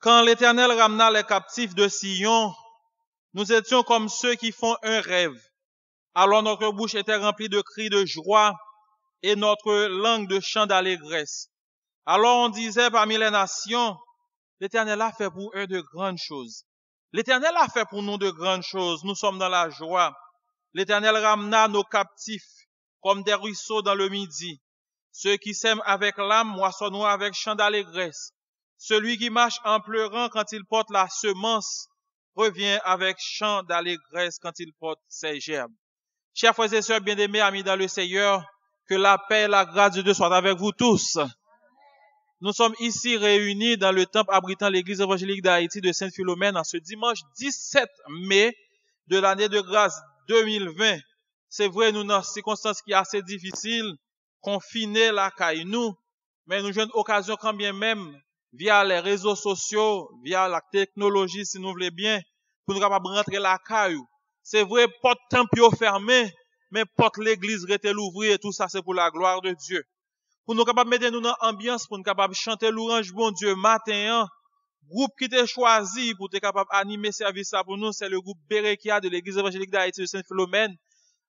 Quand l'Éternel ramena les captifs de Sion, nous étions comme ceux qui font un rêve. Alors notre bouche était remplie de cris de joie et notre langue de chants d'allégresse. Alors on disait parmi les nations, l'Éternel a fait pour eux de grandes choses. L'Éternel a fait pour nous de grandes choses. Nous sommes dans la joie. L'Éternel ramena nos captifs comme des ruisseaux dans le midi. Ceux qui sèment avec l'âme moissonneront avec chant d'allégresse. Celui qui marche en pleurant quand il porte la semence revient avec chant d'allégresse quand il porte ses gerbes. Chers frères et sœurs bien-aimés, amis dans le Seigneur, que la paix et la grâce de Dieu soient avec vous tous. Nous sommes ici réunis dans le temple abritant l'église évangélique d'Haïti de Sainte-Philomène en ce dimanche 17 mai de l'année de grâce 2020. C'est vrai, nous dans une circonstance qui est assez difficile, confinés la caille nous, mais nous avons une occasion quand bien même, via les réseaux sociaux, via la technologie, si nous voulons bien, pour nous capables de rentrer la caille. C'est vrai, porte temple fermé, mais porte l'église reste l'ouvrir et tout ça c'est pour la gloire de Dieu. Pour nous capables de mettre nous dans l'ambiance, pour nous capables de chanter l'orange bon Dieu matin, groupe qui t'est choisi pour être capable d'animer service ça pour nous, c'est le groupe Berekia de l'église évangélique d'Haïti de Sainte-Philomène.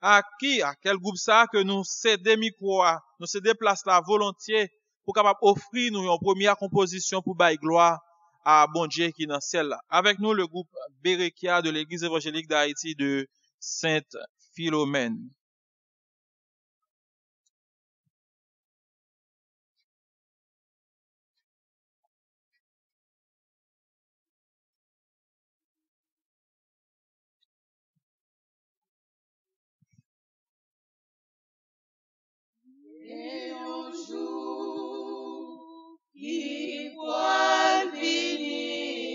À quel groupe ça que nous cédons micro, nous cédons place là volontiers pour capable offrir nous une première composition pour bailler gloire à bon Dieu qui est dans celle-là. Avec nous le groupe Berekia de l'église évangélique d'Haïti de Sainte-Philomène. Et un jour qui va venir,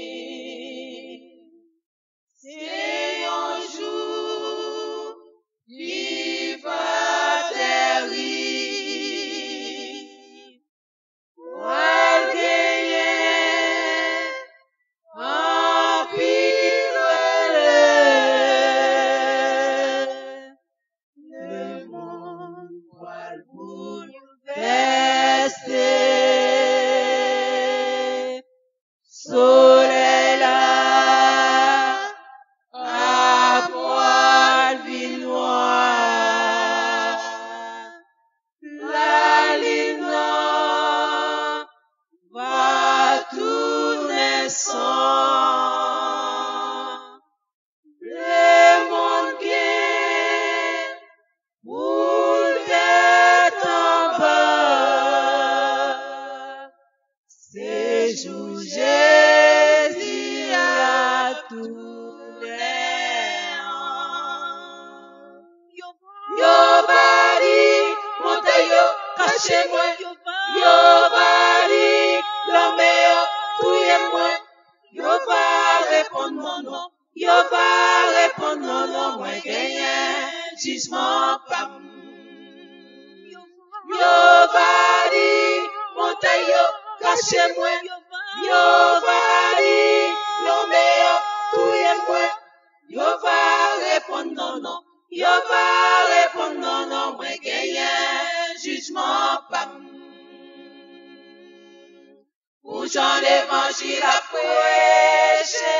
c'est un jour qui va derrière, va gagner en pile le monde va bouleverser. Soleil là, à poil ville noire, la ligne noire va tourner sans. Le monde gagne, boule tête en bas. C'est jour Jésus à tous les ans. Yo bari, montez yo, cachez-moi. Yo bari, l'homme yo, tuez-moi. Yo va répondre non, non. Yo va répondre non, non, moi gagne, jugement pas. Yo bari, montez yo, cachez-moi. Yo bari, l'homme yo, tuez-moi. Yo va répondre non, non. Yo va répondre non, non, moi gagne, jugement pas. Où Jean l'évangile a prêché,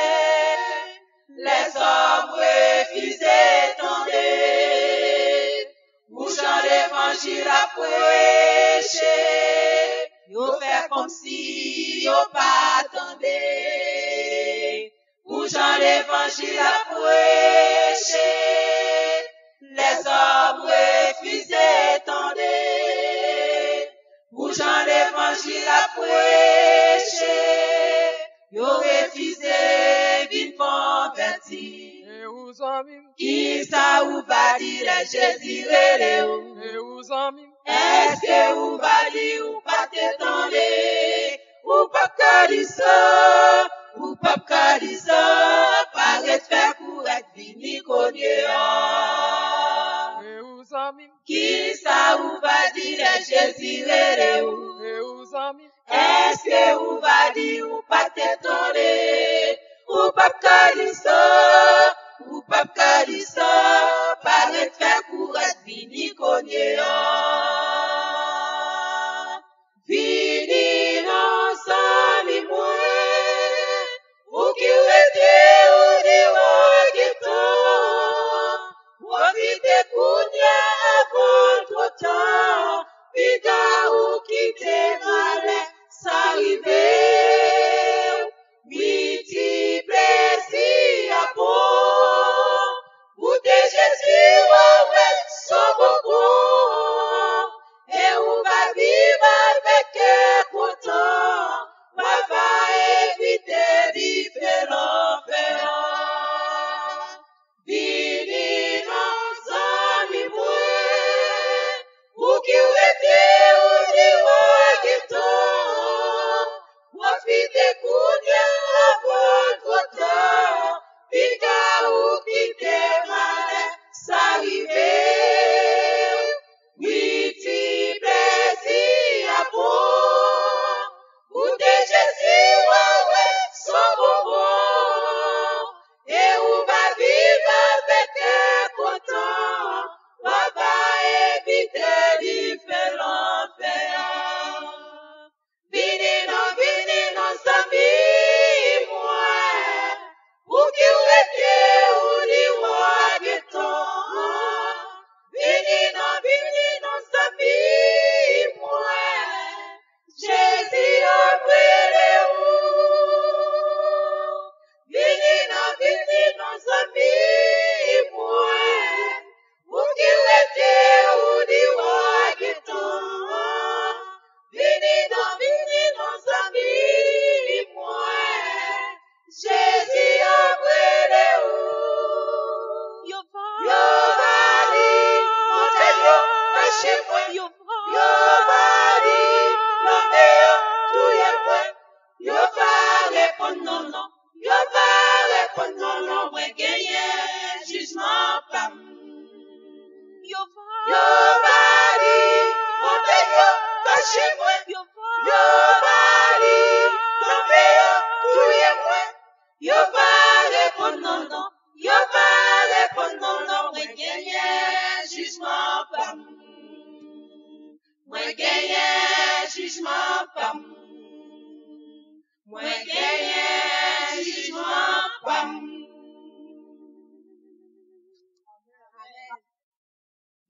les hommes refusent tendez. Où Jean l'évangile a prêché, yo fait comme si yo pas attendez. Où Jean l'évangile a prêché, les hommes refusent tendez. Où Jean l'évangile a prêché, yo refusé vin converti. Qui ça ou va dire Jésus relé ou? Est-ce que ou va dire ou pas t'étendre? Ou pas qu'à ça, ou pas qu'à ça, paraît faire pour être vini cogner. Qui ça ou va dire Jésus relé ou? Est-ce que ou va dire ou pas t'étonner? Ou pas qu'à ça, ou pas qu'à ça, paraît faire pour être vini cogner. Vini ensemble moi,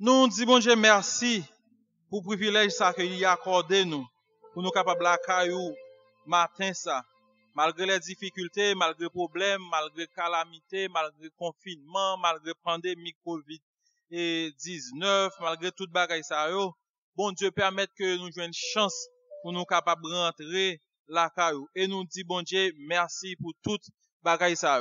Nous disons, bon Dieu, merci pour le privilège ça qu'il a accordé nous, pour nous capables de caillou matin ça, malgré les difficultés, malgré les problèmes, malgré les calamités, malgré le confinement, malgré la pandémie COVID-19, malgré toute bagaille ça, bon Dieu permette que nous ayons une chance pour nous capables de rentrer la caillou. Et nous disons, bon Dieu, merci pour toute bagaille ça.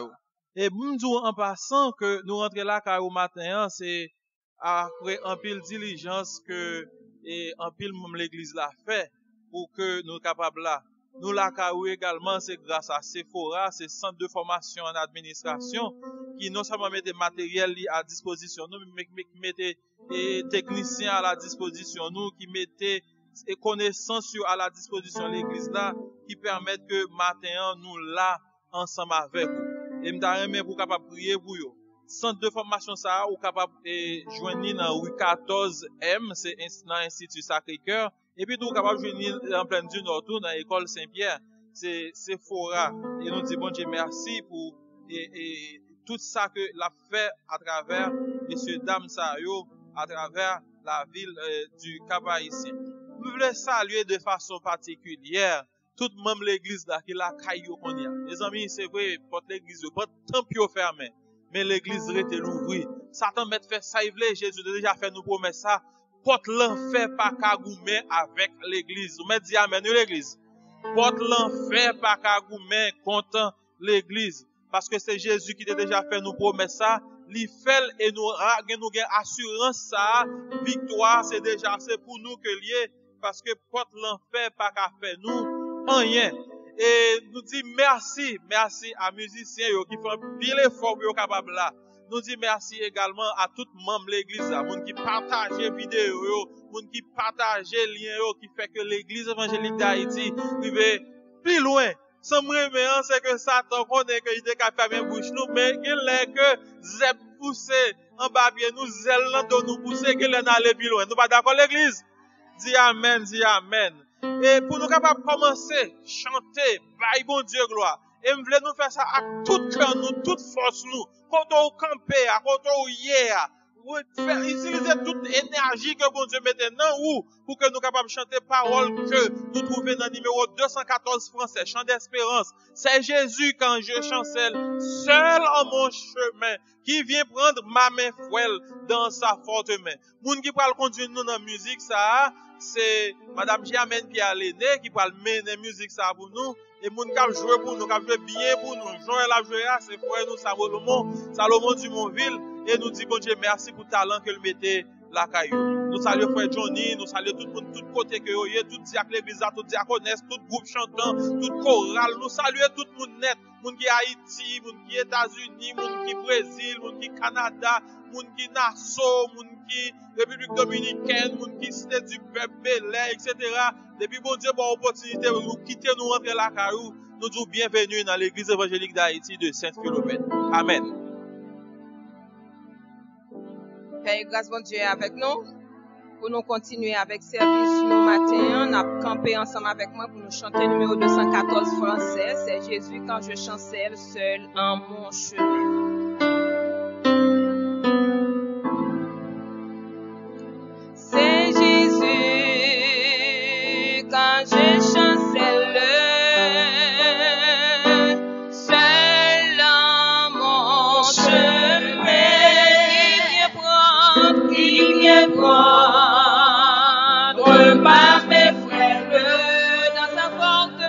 Et nous disons en passant que nous rentrons la caillou matin, c'est après un pile diligence que et un pile même l'église l'a fait pour que nous capables là. Nous la caillou également, c'est grâce à Sephora, c'est centre de formation en administration qui non seulement met des matériels à disposition nous, mais mettait des techniciens à la disposition nous, qui mettaient des connaissances à la disposition de l'église là, qui permettent que matin nous là ensemble avec vous. Et m'ta pour capable prier pour vous. Centre de formation ça ou capable joindre dans rue 14M, c'est dans l'Institut Sacré-Cœur, et puis nous capable joindre en plein du Nord dans l'école Saint-Pierre, c'est Sephora. Et nous disons bon Dieu merci pour et tout ça que l'a fait à travers messieurs dames ça yo, à travers la ville du Cap-Haïtien. Nous voulons saluer de façon particulière toute même l'église là qui la caillou qu'on y a. Les amis, c'est vrai, porte l'église, porte tant pio fermé. Mais l'église rete l'ouvrir. Satan met fait ça, il voulait, Jésus a déjà fait nous promesse ça. Porte l'enfer pas kagoumen avec l'église. Vous mettez amen l'église. Porte l'enfer pas kagoumen contre l'église. Parce que c'est Jésus qui a déjà fait nous promesse ça. Li fait et nous avons assurance ça. Victoire, c'est pour nous que lié. Parce que porte l'enfer pas qu'à faire nous rien. Et nous dit merci à musiciens qui font bien l'effort pour capable là. Nous dit merci également à tout membre de l'église là, monde qui partage vidéo, monde qui partage lien qui fait que l'église évangélique d'Haïti arrive plus loin. Sans moi c'est que Satan connaît que il était capable de bouche nous, mais il est que zèp pousser en bas bien nous zèle dans nous pousser que l'en aller plus loin. Nous pas d'accord l'église? Dis amen, dis amen. Et pour nous capables de commencer, chanter, bye bon Dieu gloire. Et nous voulons nous faire ça à tout cœur, nous, toute force nous. Quand on campe, quand on hier, utiliser toute énergie que bon Dieu mette dans nous pour que nous capables de chanter parole que nous trouvons dans le numéro 214 français, chant d'espérance. C'est Jésus quand je chancelle, seul en mon chemin, qui vient prendre ma main frêle dans sa forte main. Moun qui parle conduire nous dans la musique, ça, c'est Madame Germaine Pierre-Léné qui parle mener musique ça pour nous. Et moun qui jouer pour nous, qui jouer bien pour nous. Joël a joué, c'est frère nous, Salomon du Montville. Et nous disons, bon Dieu, merci pour le talent que le mettez la caillou. Nous saluons frère Johnny, nous saluons tout le monde, tout côté que vous avez, tout diacre l'église, tout diaconesse, tout groupe chantant, tout chorale. Nous saluons tout le monde net. Moun qui Haïti, moun qui États-Unis, moun qui Brésil, moun qui Canada, moun qui Nassau, moun qui République Dominicaine, moun qui Cité du Peuple, Belay, etc. Depuis bon Dieu, bonne opportunité de nous quitter, nous rentrer la caillou. Nous disons bienvenue dans l'église évangélique d'Haïti de Saint-Philomène. Amen. Père, grâce bon Dieu avec nous, pour nous continuer avec service nous matin, on a campé ensemble avec moi pour nous chanter le numéro 214 français, c'est Jésus quand je chancelle seul en mon chemin. C'est Jésus quand je chancelle seul en mon chemin. Prendre par mes frères dans sa forte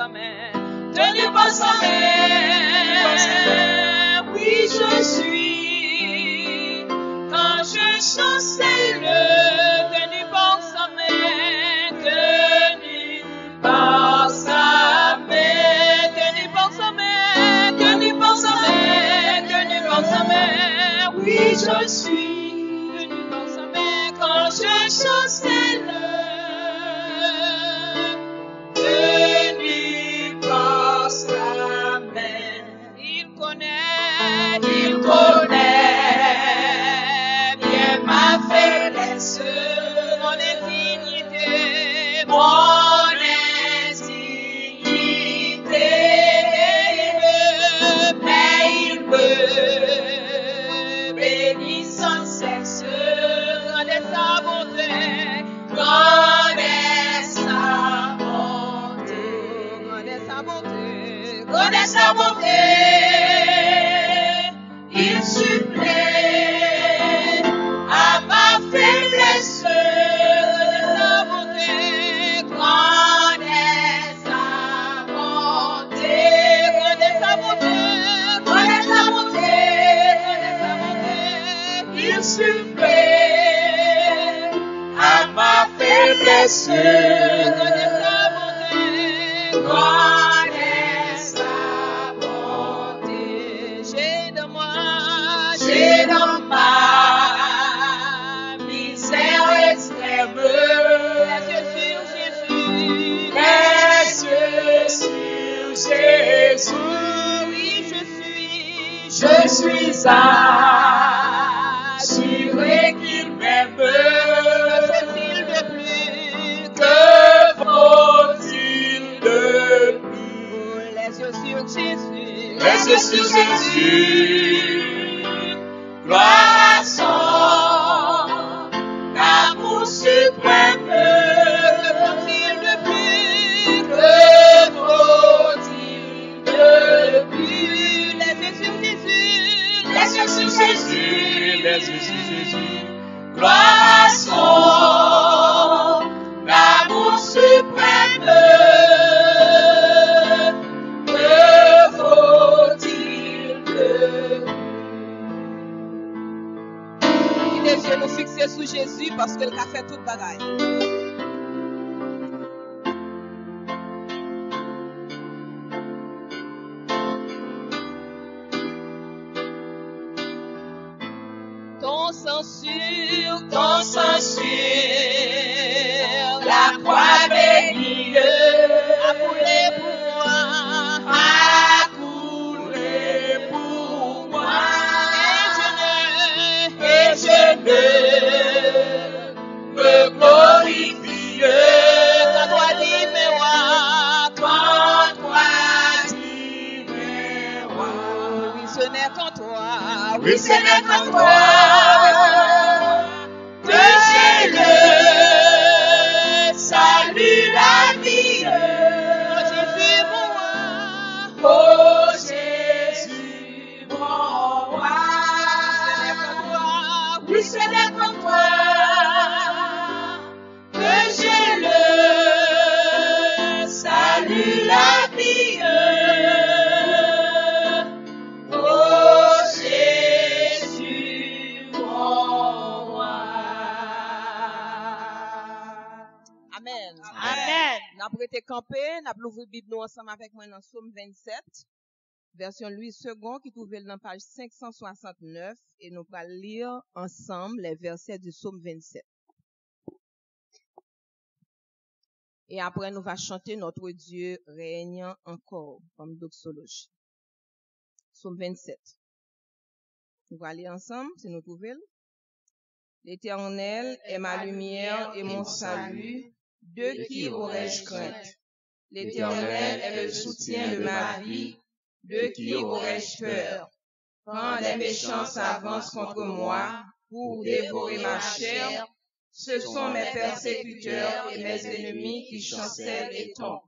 main, tenu par sa main, oui je suis, quand je chancelle, tenu par sa main, tenu par sa main, tenu par sa main, tenu par sa main, tenu par sa main, oui je suis, tenu par sa main, quand je chancelle, tenu par sa main. Il connaît bien ma faiblesse. connaît sa bonté, il supplée à ma faiblesse. Connaît sa bonté, connaît sa bonté, connaît sa bonté, il supplée à ma faiblesse. Connaît sa bonté, connaît sa bonté. J'ai dans ma misère extrême, les yeux sur Jésus, oui, je suis assuré qu'il m'aime. Que faut-il de plus? Les yeux sur Jésus, les yeux sur Jésus, gloire à son amour suprême. Que faut-il de plus? Que faut-il de plus? Les yeux sur Jésus, les yeux sur Jésus, les yeux sur Jésus, gloire à son amour suprême. Que faut-il de plus? Les yeux nous fixés sur Jésus parce qu'il a fait toute bagaille. Ton sang sur la croix bénie a coulé pour moi, a coulé pour moi, et je ne me glorifie quand toi dis mes rois, quand toi dis mes rois. Oui, ce n'est qu'en toi, oui, ce n'est qu'en toi que j'ai le salut, la vie. Oh Jésus, mon roi. Oh Jésus, mon roi. Oui, ce n'est qu'en toi que j'ai le salut, la vie. Oh Jésus, mon roi. Amen. Amen. N'a prêté campé, n'a l'ouvrir Bible nous ensemble avec moi dans Psaume 27, version Louis II, qui trouve dans page 569, et nous allons lire ensemble les versets du Psaume 27. Et après, nous allons chanter notre Dieu régnant encore, comme doxologie. Psaume 27. Nous allons lire ensemble, si nous trouvons. L'Éternel est ma lumière et mon salut. De qui aurais-je crainte? L'Éternel est le soutien de ma vie. De qui aurais-je peur? Quand les méchants s'avancent contre moi pour dévorer ma chair, ce sont mes persécuteurs et mes ennemis qui chancellent et tombent.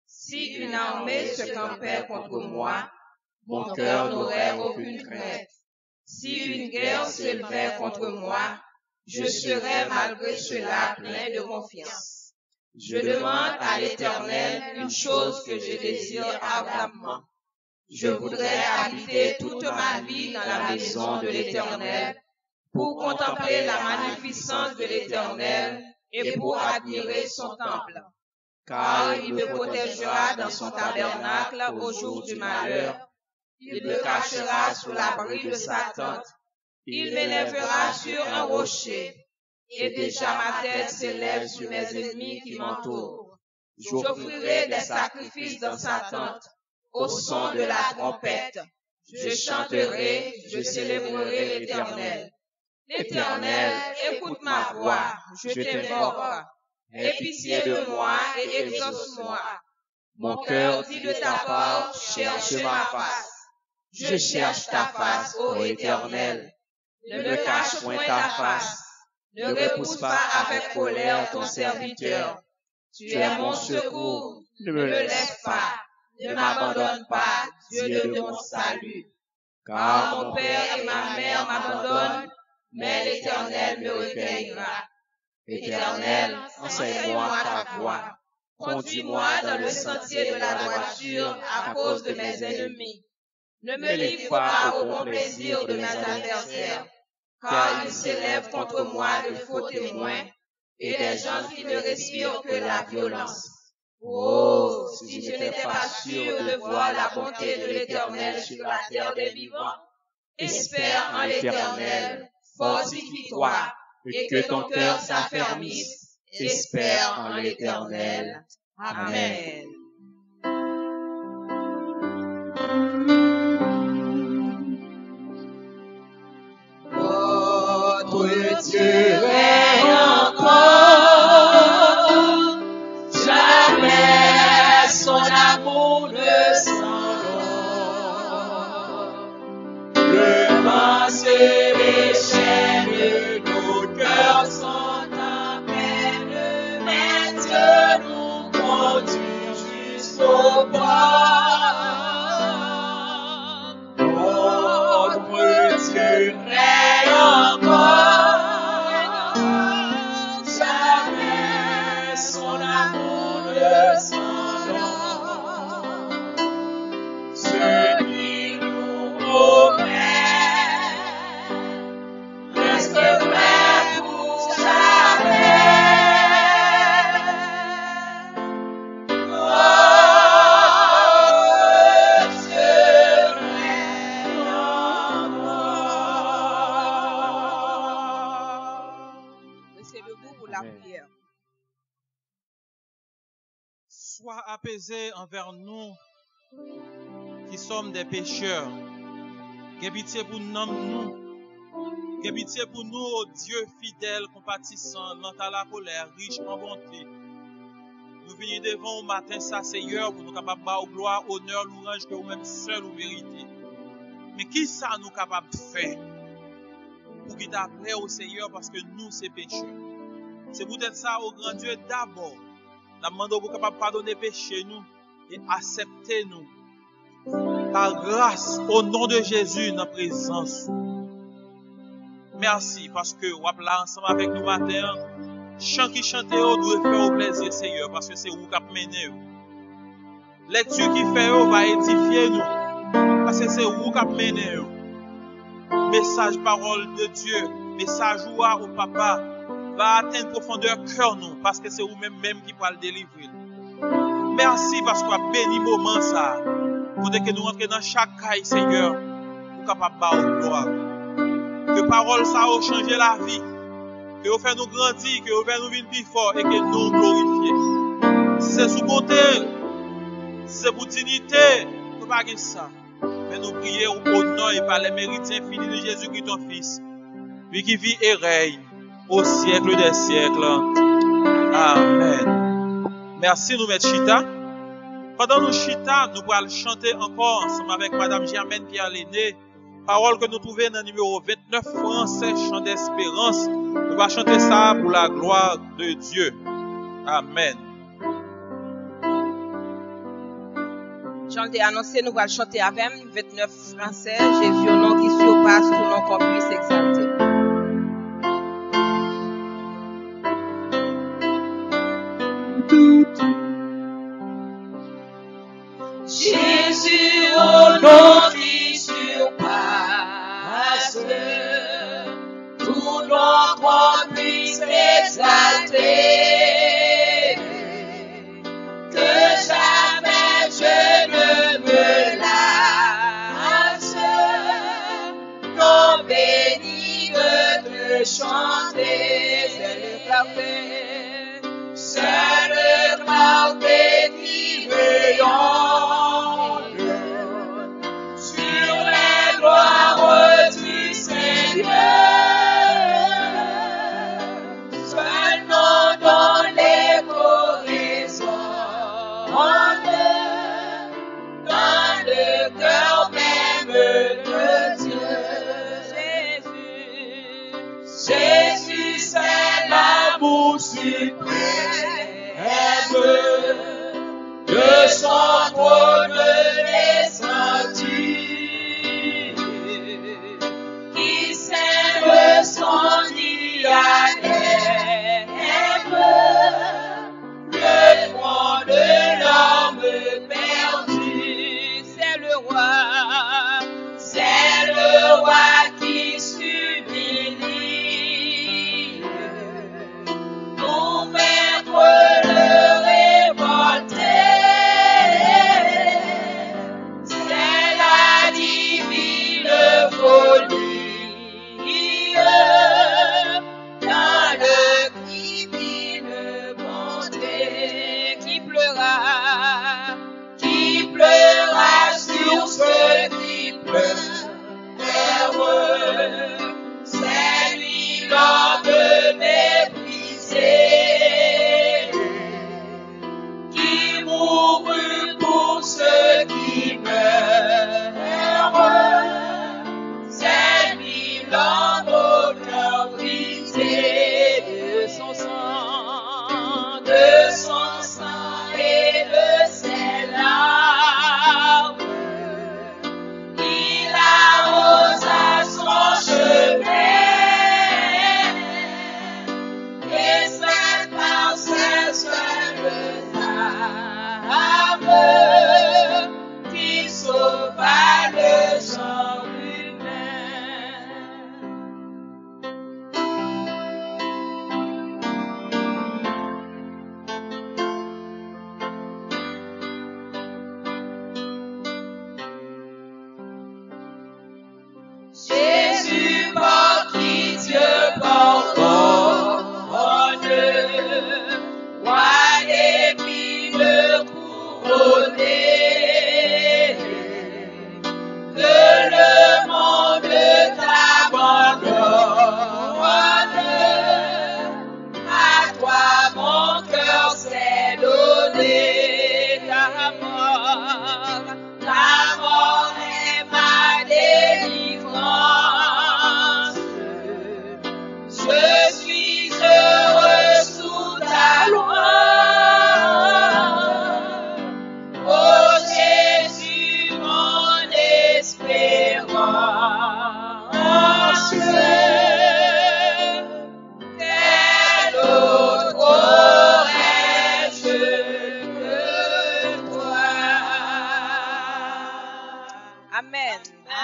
Si une armée se campait contre moi, mon cœur n'aurait aucune crainte. Si une guerre s'élevait contre moi, je serais malgré cela plein de confiance. Je demande à l'Éternel une chose que je désire ardemment. Je voudrais habiter toute ma vie dans la maison de l'Éternel, pour contempler la magnificence de l'Éternel et pour admirer son temple. Car il me protégera dans son tabernacle au jour du malheur. Il me cachera sous l'abri de sa tente. Il m'élèvera sur un rocher. Et déjà ma tête s'élève sur mes ennemis qui m'entourent. J'offrirai des sacrifices dans sa tente, au son de la trompette. Je chanterai, je célébrerai l'Éternel. L'Éternel, écoute ma voix, je t'invoque. Aie pitié de moi et exauce-moi. Mon cœur dit de ta part, cherche ma face. Je cherche ta face, ô Éternel. Ne me cache point ta face. Ne repousse pas avec colère ton serviteur. Tu es mon secours, ne me laisse pas. Ne m'abandonne pas, Dieu de mon salut. Car mon père et ma mère m'abandonnent, mais l'Éternel me recueillera. Éternel, enseigne-moi ta voie. Conduis-moi dans le sentier de la droiture à cause de mes ennemis. Ne me livre pas au bon plaisir de mes adversaires, car ils s'élèvent contre moi de faux témoins et des gens qui ne respirent que la violence. Oh, si je n'étais pas sûr de voir la bonté de l'Éternel sur la terre des vivants, espère en l'Éternel, fortifie-toi, et que ton cœur s'affermisse. Espère en l'Éternel. Amen. Notre Dieu règne encore, jamais son amour ne s'endort. Le vent se déchaîne, nos cœurs sont en peine, mais Dieu nous conduit jusqu'au bord. Notre Dieu règne encore, jamais son amour ne s'endort. Ce qu'il nous promet reste vrai pour jamais. Oh, Dieu règne encore. Restez debout pour la prière. Sois apaisé envers nous qui sommes des pécheurs. Aie pitié pour nous. Aie pitié pour nous, ô Dieu fidèle, compatissant, lent à la colère, riche en bonté. Nous venons devant au matin, ça, Seigneur, pour nous capables de faire gloire, honneur, louange, que vous-même seul vous méritez. Mais qui ça nous capable de faire pour qu'il t'apprête au Seigneur parce que nous, c'est pécheurs? C'est peut-être ça, au grand Dieu, d'abord. Nous demandons pour capable pardonner péché nous et accepter nous. Par grâce, au nom de Jésus, dans la présence. Merci parce que vous êtes là ensemble avec nous matin. Chant qui chante, vous doit faire au plaisir, Seigneur, parce que c'est vous qui menez. Lecture qui fait, va édifier nous, parce que c'est vous qui menez. Message, parole de Dieu, message au Papa, va atteindre profondeur cœur nous, parce que c'est vous-même qui va le délivrer. Merci parce que vous avez béni moment ça. Pour que nous entrions dans chaque caille, Seigneur, pour capable de gloire. Que parole ça a changé la vie. Que vous fait nous grandir, que vous fait nous venir plus fort et que nous glorifier. Si c'est sous côté, si c'est pour dignité, nous ne pas ça. Mais nous prions au nom et par les mérites infinis de Jésus-Christ, ton Fils. Lui qui vit et règne au siècle des siècles. Amen. Merci, nous mettons Chita. Pendant nous Chita, nous allons chanter encore ensemble avec Madame Germaine Pierre-Léné. Parole que nous trouvons dans le numéro 29 français, chant d'espérance. Nous allons chanter ça pour la gloire de Dieu. Amen. Jean l'ai annoncé, nous allons chanter avec 29 français. Jésus au nom qui surpasse tout nom qu'on puisse exalter. Jésus au nom qui surpasse tout nom qu'on puisse exalter, que jamais je ne me lasse, non béni de te chanter, c'est le clarté, c'est le clarté qui rayonne sur les gloires du Seigneur, seul nom dans les correspondent, dans le cœur même de Dieu. Jésus, c'est l'amour suprême de son trône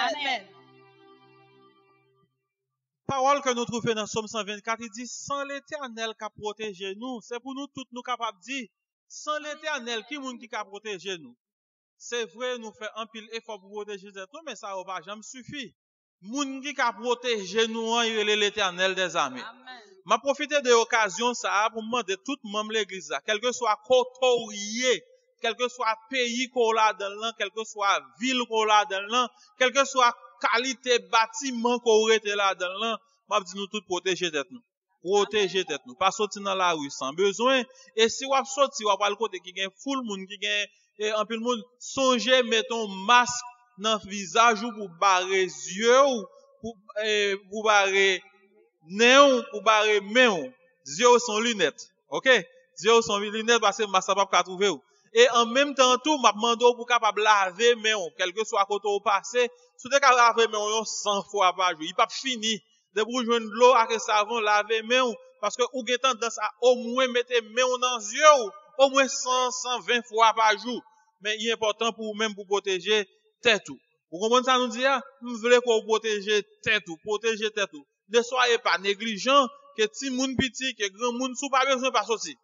Amen. Parole que nous trouvons dans Somme 124, il dit, sans l'Éternel qui a protégé nous, c'est pour nous tous nous capables de dire, sans l'Éternel, qui est-ce qui a protégé nous? C'est vrai, nous faisons un pile effort pour protéger nous, mais ça ne va jamais suffire. Moun qui a protégé nous, il est l'Éternel des armées. Je profite de l'occasion ça pour demander tout membre de l'église, quel que soit côté, quel que soit pays qu'on a dans l'an, quel que soit ville qu'on a dans l'an, quel que soit qualité bâtiment qu'on a là dans l'an, je dis nous tous protéger tête nous. Protéger tête nous. Pas sortir dans la rue sans besoin. Et si vous sortir, vous allez le côté qui gagne full monde, qui gagne, un peu de monde, songez, mettons masque dans le visage ou pour barrer yeux ou pour barrer nez ou pour barrer main. Yeux sont lunettes. OK? Yeux sont lunettes parce que masque pas trouver. Et en même temps tout, m'a demandé pour capable laver main, quel que soit côté au passé, si vous capable laver main 100 fois par jour, il pas fini. De pour joindre de l'eau avec savon laver main parce que ou gen tendance à au moins mettre main dans les yeux au moins 120 fois par jour. Mais il est important pour même pour protéger tête tout. Vous comprenez ça nous dit nous voulons qu'on protéger tête tout, protéger tête tout. Ne soyez pas négligents que petit moun petit que grand moun sou pas besoin pas sortir.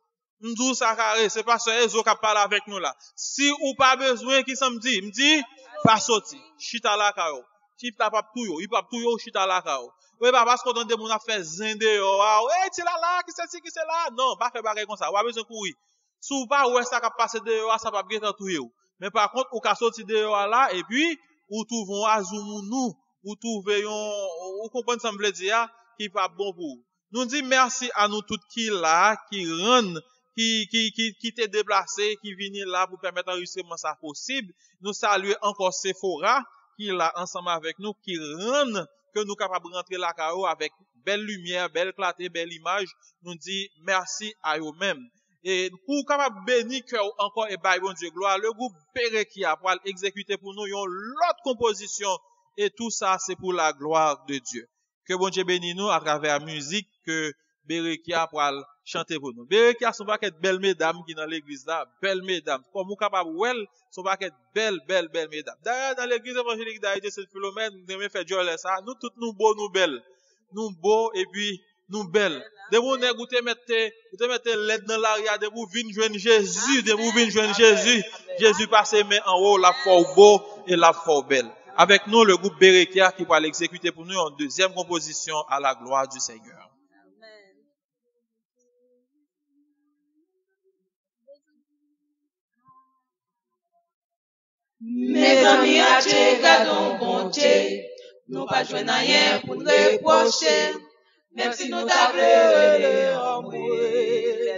M'dou ça carré, c'est pas ça Ezo qui parle avec nous là. Si ou pas besoin qui ça me dit pas sortir. Chita la kao. Chita pas tout yo, il pas tout yo chita la kao. Oui, pas parce qu'on donne des moun a fait zinde yo, ouais, c'est là, qui c'est là. Non, pas faire bagarre comme ça. Ou a besoin courir. Sou pas ouais ça qui passe dehors, ça pas bien tout yo. Mais par contre, ou ka sorti dehors là et puis ou trouvons azumunu, ou trouvons ou comprendre ça me veut dire qui pas bon pour. Nous dit merci à nous tous qui là, qui rendent qui t'est déplacé, qui vient là pour permettre l'enregistrement ça possible. Nous saluons encore Sephora qui est là ensemble avec nous, qui rend que nous capables de rentrer la carreau avec belle lumière, belle clarté, belle image. Nous dit merci à eux-mêmes. Et pour capable bénir cœur encore et bailler bon Dieu gloire, le groupe Berekia pour exécuter pour nous l'autre composition et tout ça c'est pour la gloire de Dieu. Que bon Dieu bénisse nous à travers la musique que Berekia pour chanter pour nous. Berekia sont pas qu'être belles mesdames qui dans l'église là, belles mesdames. Comme vous capable well, sont pas qu'être belles mesdames. D'ailleurs dans l'église évangélique d'Haïti Saint-Philomène, nous devons faire joie ça. Nous toutes nous beaux, nous belles. Nous beaux et puis nous belles. De vous goûter mettre l'aide dans l'arrière, de vous venir joindre Jésus, de vous venir joindre Jésus. Jésus passe main en haut, la fort beau et la fort belle. Avec nous le groupe Berekia qui va l'exécuter pour nous en deuxième composition à la gloire du Seigneur. Mes amis, à gardons bon Dieu, nous pas jouer rien pour nous reprocher, même si nous t'avons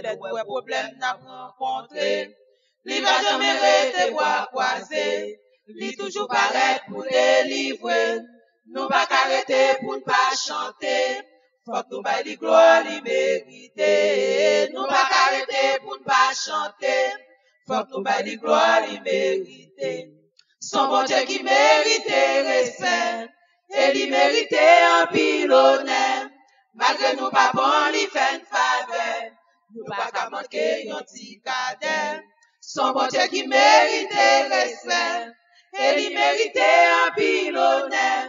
les problèmes n'a rencontré, il va jamais rester bois croisé, il toujours paraît pour délivrer, nous pas arrêter pour ne pas chanter, faut que nous baille de gloire, mériter, nous pas arrêter pour ne pas chanter, faut que nous baille de gloire, mériter. Son bon Dieu qui méritait respect, et il méritait un pile honneur. Malgré nous pas bon, il fait une faveur. Nous pas qu'à manquer un petit cadet. Son bon Dieu qui méritait respect, et il méritait un pile honneur.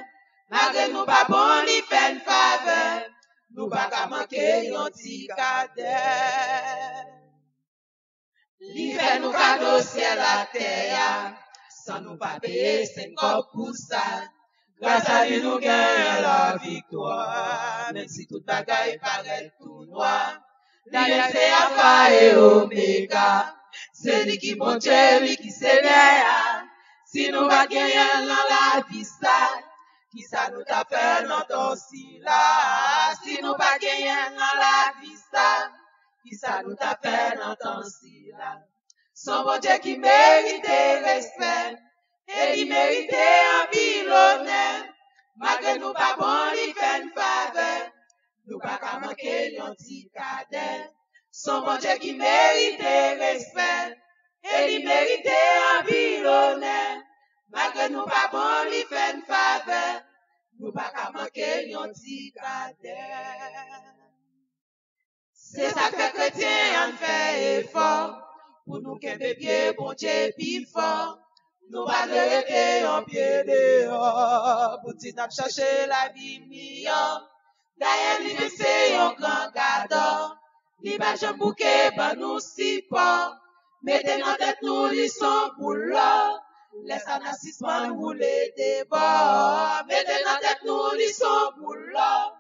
Malgré nous pas bon, il fait une faveur. Nous pas qu'à manquer un petit cadet. Il fait nous cadeaux ciel la terre. Sans nous pas payer 50 pour ça. Grâce à lui, nous gagnons la victoire. Même si toute bagaille paraît tout noir. D'ailleurs, c'est Alpha et Omega. C'est lui qui monte, lui qui s'éveille. Si nous pas gagner dans la vie, ça, qui ça nous t'a fait longtemps si là. Si nous pas gagner dans la vie, ça, qui ça nous t'a fait longtemps si là. Son bon Dieu qui méritait respect, et il méritait un pile honneur. Malgré nous pas bon, il fait une faveur. Nous pas qu'à manquer un petit cadet. Son bon Dieu qui méritait respect, et il méritait un pile honneur. Malgré nous pas bon, il fait une faveur. Nous pas qu'à manquer un petit cadet. C'est ça que chrétien en fait effort. Pour nous qu'un pied, bon Dieu, plus fort. nous pas de rester en pied dehors. Pour ti n'a cherché la vie meilleure. D'ailleurs, li c'est un grand cadeau. Li ba j'aime bouquet, ba nous si pas. Mettez dans tête nous, li son boulot. Laisse un assistant rouler des bords. Mettez dans tête nous, li son boulot.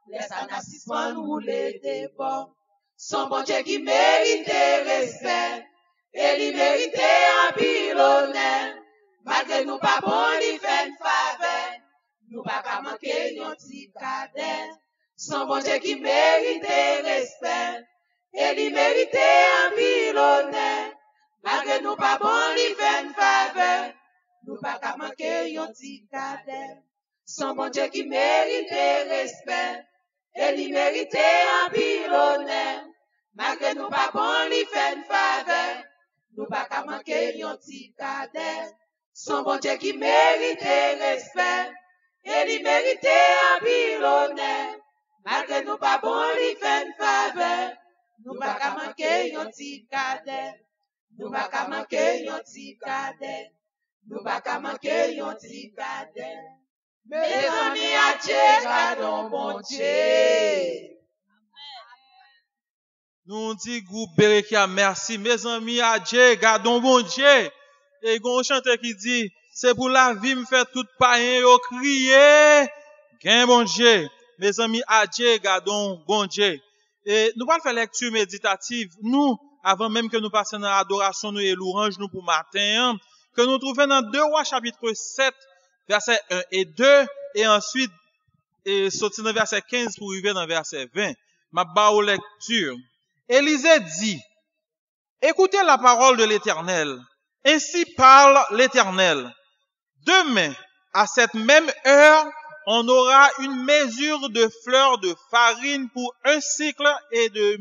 Laisse un assistant rouler des bords. Son bon Dieu qui mérite respect. Et li mérite un pilonnet. Malgré nous pas bon, li fait une faveur. Nous pas qu'à manquer yon petit cadet. Son bon Dieu qui mérite respect. Et li mérite un pilonnet. Malgré nous pas bon, li fait une faveur. Nous pas qu'à manquer yon petit cadet. Son bon Dieu qui mérite respect. Et li mérite un pilonnet. Malgré nous pas bon, li fait une faveur. Nous pas qu'à manquer yon petit cadet. Son bon Dieu qui mérite respect. Et li mérite un pilonnet. Malgré nous pas bon, li fait une faveur. Nous pas qu'à manquer yon petit cadet. Nous pas qu'à manquer yon petit cadet. Nous pas qu'à manquer yon petit cadet. Mes amis, à Dieu, gardons bon Dieu. Nous dit groupe Berekia, merci. Mes amis, à Dieu, gardons bon Dieu. Et gon chanteur qui dit, c'est pour la vie, me fait tout païen, yo crier, gain bon Dieu. Mes amis, à Dieu, gardons bon Dieu. Et nous allons faire lecture méditative, nous, avant même que nous passions dans l'adoration, nous et l'orange, nous pour matin, que nous trouvons dans 2 Rois chapitre 7, versets 1 et 2, et ensuite, sortir dans verset 15 pour arriver dans verset 20. Ma barre lecture. Élisée dit, écoutez la parole de l'Éternel. Ainsi parle l'Éternel. Demain, à cette même heure, on aura une mesure de fleurs de farine pour 1 cycle et 2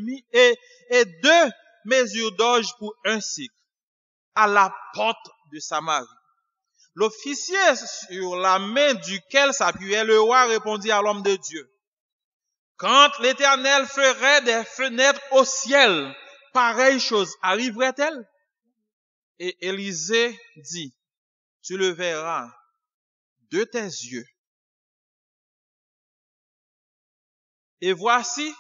mesures d'orge pour 1 cycle, à la porte de Samarie. L'officier sur la main duquel s'appuyait le roi répondit à l'homme de Dieu. Quand l'Éternel ferait des fenêtres au ciel, pareille chose arriverait-elle? Et Élisée dit, tu le verras de tes yeux. Et voici,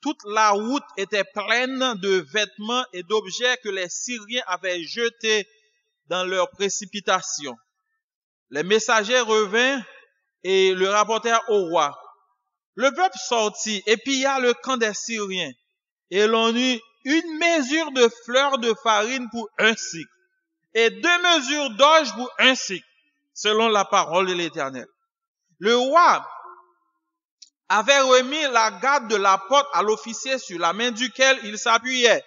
toute la route était pleine de vêtements et d'objets que les Syriens avaient jetés dans leur précipitation. Les messagers revinrent et le rapportèrent au roi. Le peuple sortit et pilla le camp des Syriens, et l'on eut une mesure de fleurs de farine pour 1 cycle, et 2 mesures d'orge pour 1 cycle, selon la parole de l'Éternel. Le roi avait remis la garde de la porte à l'officier sur la main duquel il s'appuyait.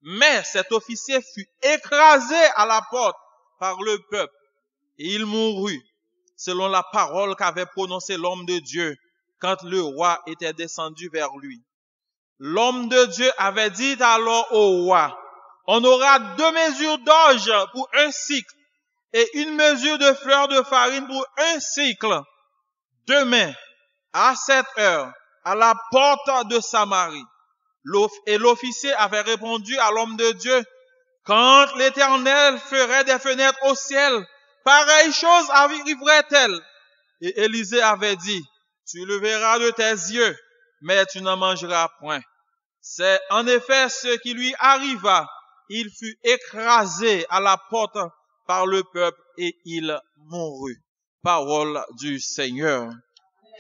Mais cet officier fut écrasé à la porte par le peuple, et il mourut, selon la parole qu'avait prononcée l'homme de Dieu, quand le roi était descendu vers lui. L'homme de Dieu avait dit alors au roi, on aura 2 mesures d'orge pour 1 cycle, et 1 mesure de fleurs de farine pour 1 cycle. Demain, à cette heure, à la porte de Samarie. Et l'officier avait répondu à l'homme de Dieu, quand l'Éternel ferait des fenêtres au ciel, pareille chose arriverait-elle? Et Élisée avait dit, tu le verras de tes yeux, mais tu n'en mangeras point. C'est en effet ce qui lui arriva. Il fut écrasé à la porte par le peuple et il mourut. Parole du Seigneur.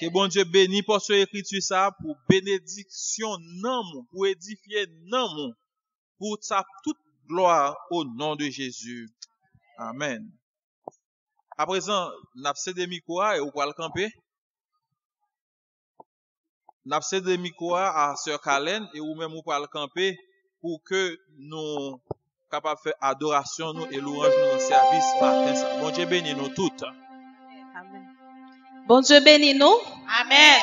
Que bon Dieu bénisse pour ce écriture ça, pour bénédiction non, pour édifier non, pour sa toute gloire au nom de Jésus. Amen. À présent, n'a cédé micro et ou le camper. N'a cédé micro à Sœur Kalen et ou même ou le camper pour que nous capables de faire adoration nous et louange nous service matin ça. Bon Dieu bénisse nous toutes. Amen. Bon Dieu bénisse nous. Amen.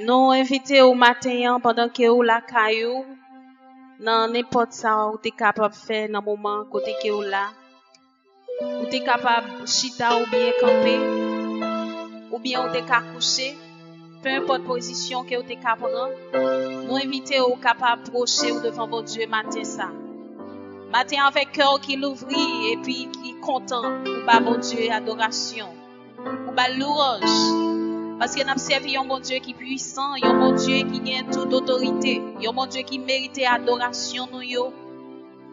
Nous invitons au matin pendant que vous la caillou dans n'importe ça où tu es capable de faire dans le moment côté que vous là. Ou tu es capable de chita ou bien camper ou bien ou tu es coucher. Peu importe position que vous êtes capable de prendre, nous invitons au capable approcher devant votre Dieu matin ça. Matin avec cœur qui l'ouvrit et puis qui content pour bas bon Dieu adoration, pour bas louange. Parce que nous servi un bon Dieu qui est puissant, un bon Dieu qui gagne toute autorité, un bon Dieu qui mérite adoration nous yo.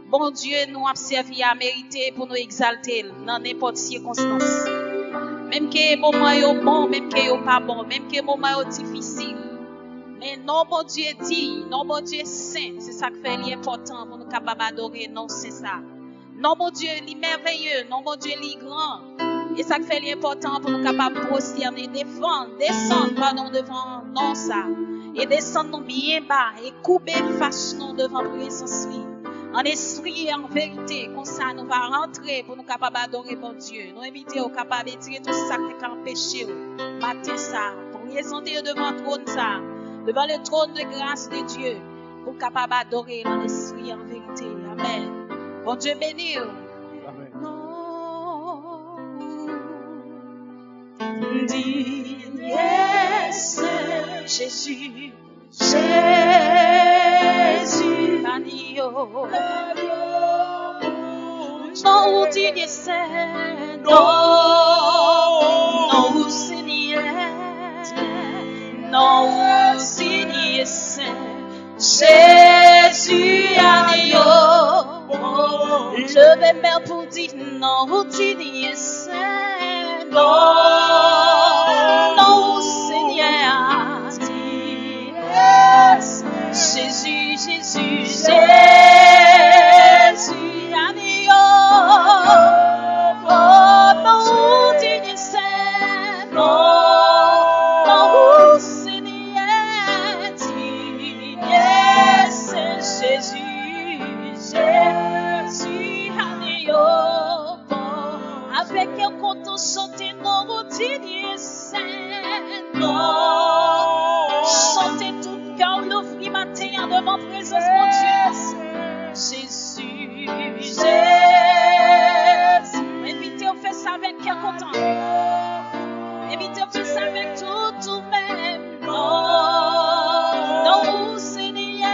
Bon Dieu nous a servi à mériter pour nous exalter dans n'importe circonstance. Même que les moments sont bons, même que sont pas bons, même que les moments sont difficiles. Mais non, bon Dieu dit, non, bon Dieu saint, c'est ça qui fait l'important pour nous capables d'adorer, non, c'est ça. Non, mon Dieu, il est merveilleux, non, mon Dieu, il est grand. Et ça qui fait l'important pour nous capables de prosterner, défendre, descendre, pardon, devant, non, ça. Et descendre nous bien bas, et couper face nous devant présence lui. En esprit et en vérité, comme ça, nous va rentrer pour nous capables d'adorer bon Dieu. Nous inviter au capable de tirer tout ça qui est empêché. Matin ça, pour présenter devant le trône ça, devant le trône de grâce de Dieu, pour capable d'adorer en esprit et en vérité. Amen. Bon Dieu béni. Amen. Non, digne Seigneur Jésus. Jésus, agneau, non digne Seigneur, non Seigneur, non digne Seigneur, Jésus agneau, je vais me pour dire non digne Seigneur, non Seigneur. Jésus, Jésus, Jésus, agneau, oh non, digne Seigneur, non, Seigneur, digne Jésus, Jésus, agneau, avec un content chanter non, digne Seigneur, chanter tout cœur l'offrir matin devant présence mon Dieu. Jésus, Jésus. Invitez, on fait ça avec cœur content. Invitez, on fait ça avec tout même. Non, Seigneur,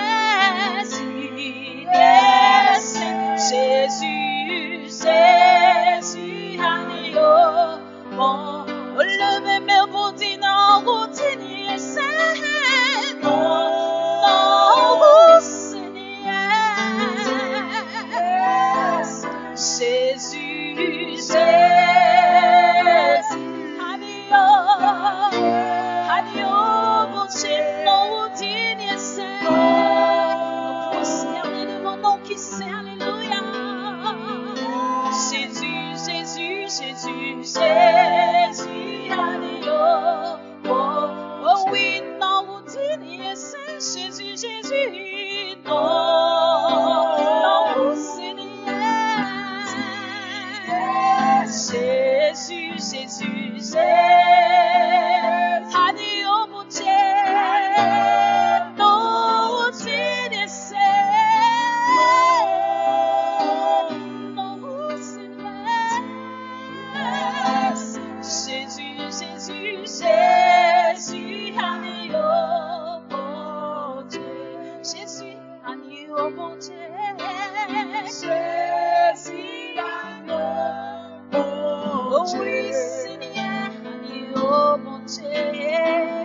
Jésus, Jésus, agneau. Bon, levez mes pour dire non, routinier, Jésus, Jésus, agneau, mon Dieu, non digne Seigneur, prosterné devant mon qui c'est, alléluia. Jésus, Jésus, Jésus, Jésus, agneau, oh oui, non digne Seigneur, Jésus, Jésus, non Seigneur, Jésus, Jésus, Jésus, agneau, mon Dieu, non digne Seigneur, non Seigneur, Jésus, Jésus, Jésus, agneau, mon Dieu, Jésus, agneau, mon Dieu, Jésus, agneau, oh oui, Seigneur, agneau, mon Dieu,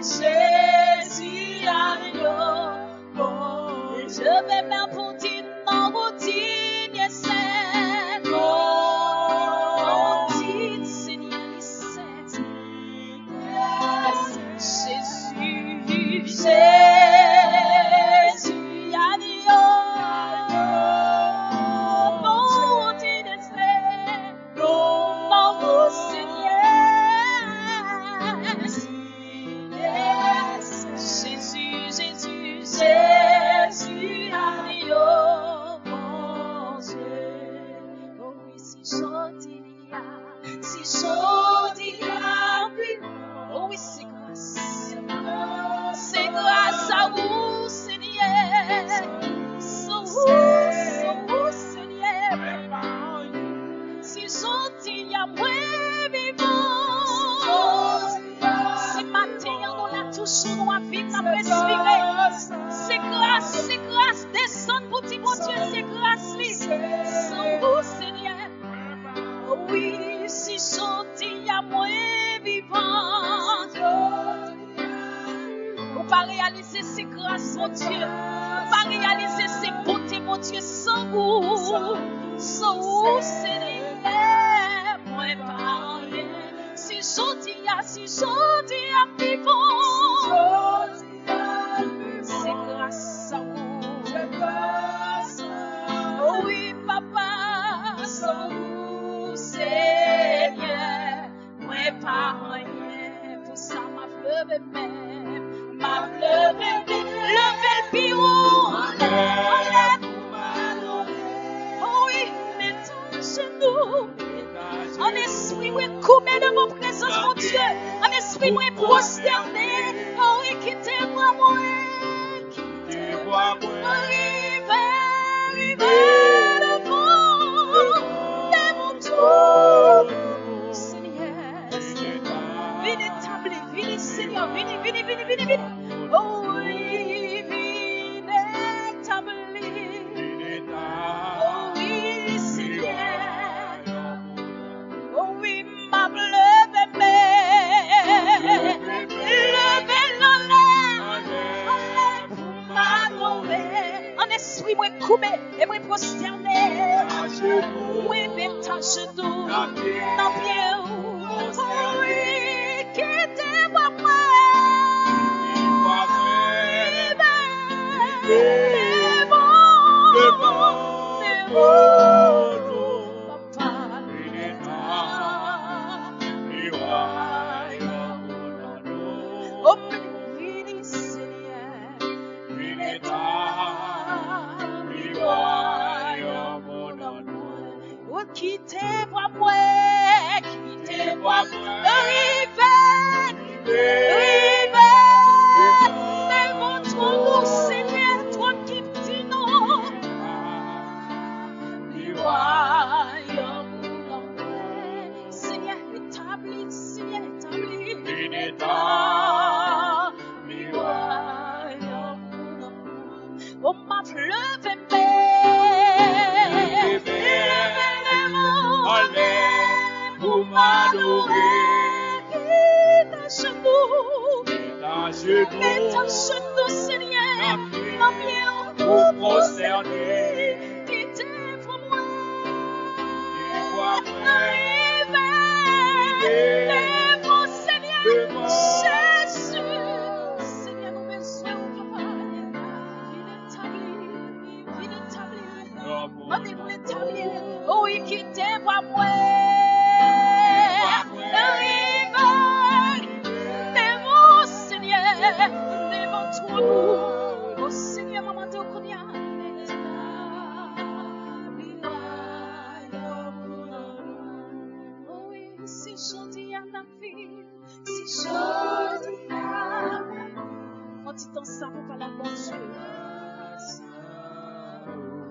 Jésus, agneau, oh, je vais même pour dire non, mon digne Seigneur, non, digne Seigneur, Jésus, Jésus, agneau, non, digne Seigneur, non, Seigneur, Jésus, Jésus, Jésus, agneau, mon Dieu, oh oui, si jodi, oui, oh oui, c'est grâce à vous, Seigneur, c'est vous, Seigneur, si jodi, moi vivant, si matin, on l'a toujours, nous a vivre, nous a respirer, c'est grâce, descendre pour dire, mon Dieu, c'est grâce, c'est vous, Seigneur, oh oui, si sorti à moi vivant. Ou pas réaliser ses grâces, mon Dieu. Ou pas réaliser ses beautés, mon Dieu, sans vous. Sans vous, Seigneur, moi pas rien. Si sorti à vivant. C'est grâce à vous. Oh oui, papa, sans vous, Seigneur, moi pas rien. Pour ça, ma fleuve même, levez le bureau, enlève, oh oui, mettons genoux, en esprit, oui, coupé de vos présences, mon Dieu, en esprit, oui, prosterné, oh oui, quittez-moi, moi, arrivez devant tout, Seigneur, venez établir, venez Seigneur, venez, oh oui, venez établir, oh oui Seigneur, oh oui ma levez en esprit, moi coupé et moi prosterné. Oui, mettre à genoux dans pied. Oui, quittez-moi, moi. Quittez-moi, moi, arrivez, devant toi, mon Seigneur, toi qui dis non, Seigneur, établis, oh ma fleuve pour m'adorer, mets à genoux, Seigneur, mon bien, pour prosterner, quittez pour moi, arrivez, mon Seigneur, Jésus, Seigneur, nous besoin, papa, viens établir, oh, oui, quittez pour moi. Oh Seigneur, maman te connaît. Oh oui, si joli à la vie, si joli à la vie. On dit ensemble pour la bonne Dieu.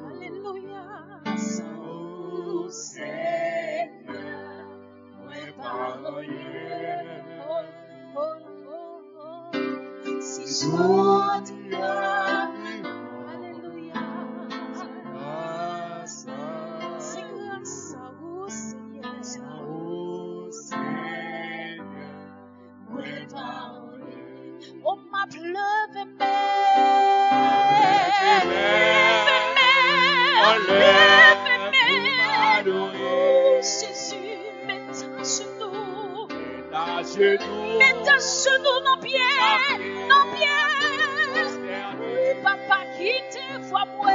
Alléluia. Oh Seigneur, moi parole. Si joli à alléluia, c'est grâce à vous, Seigneur, moi parole, oh ma pleuve Jésus, mets à genoux, nos pieds, papa, quittez-moi, moi,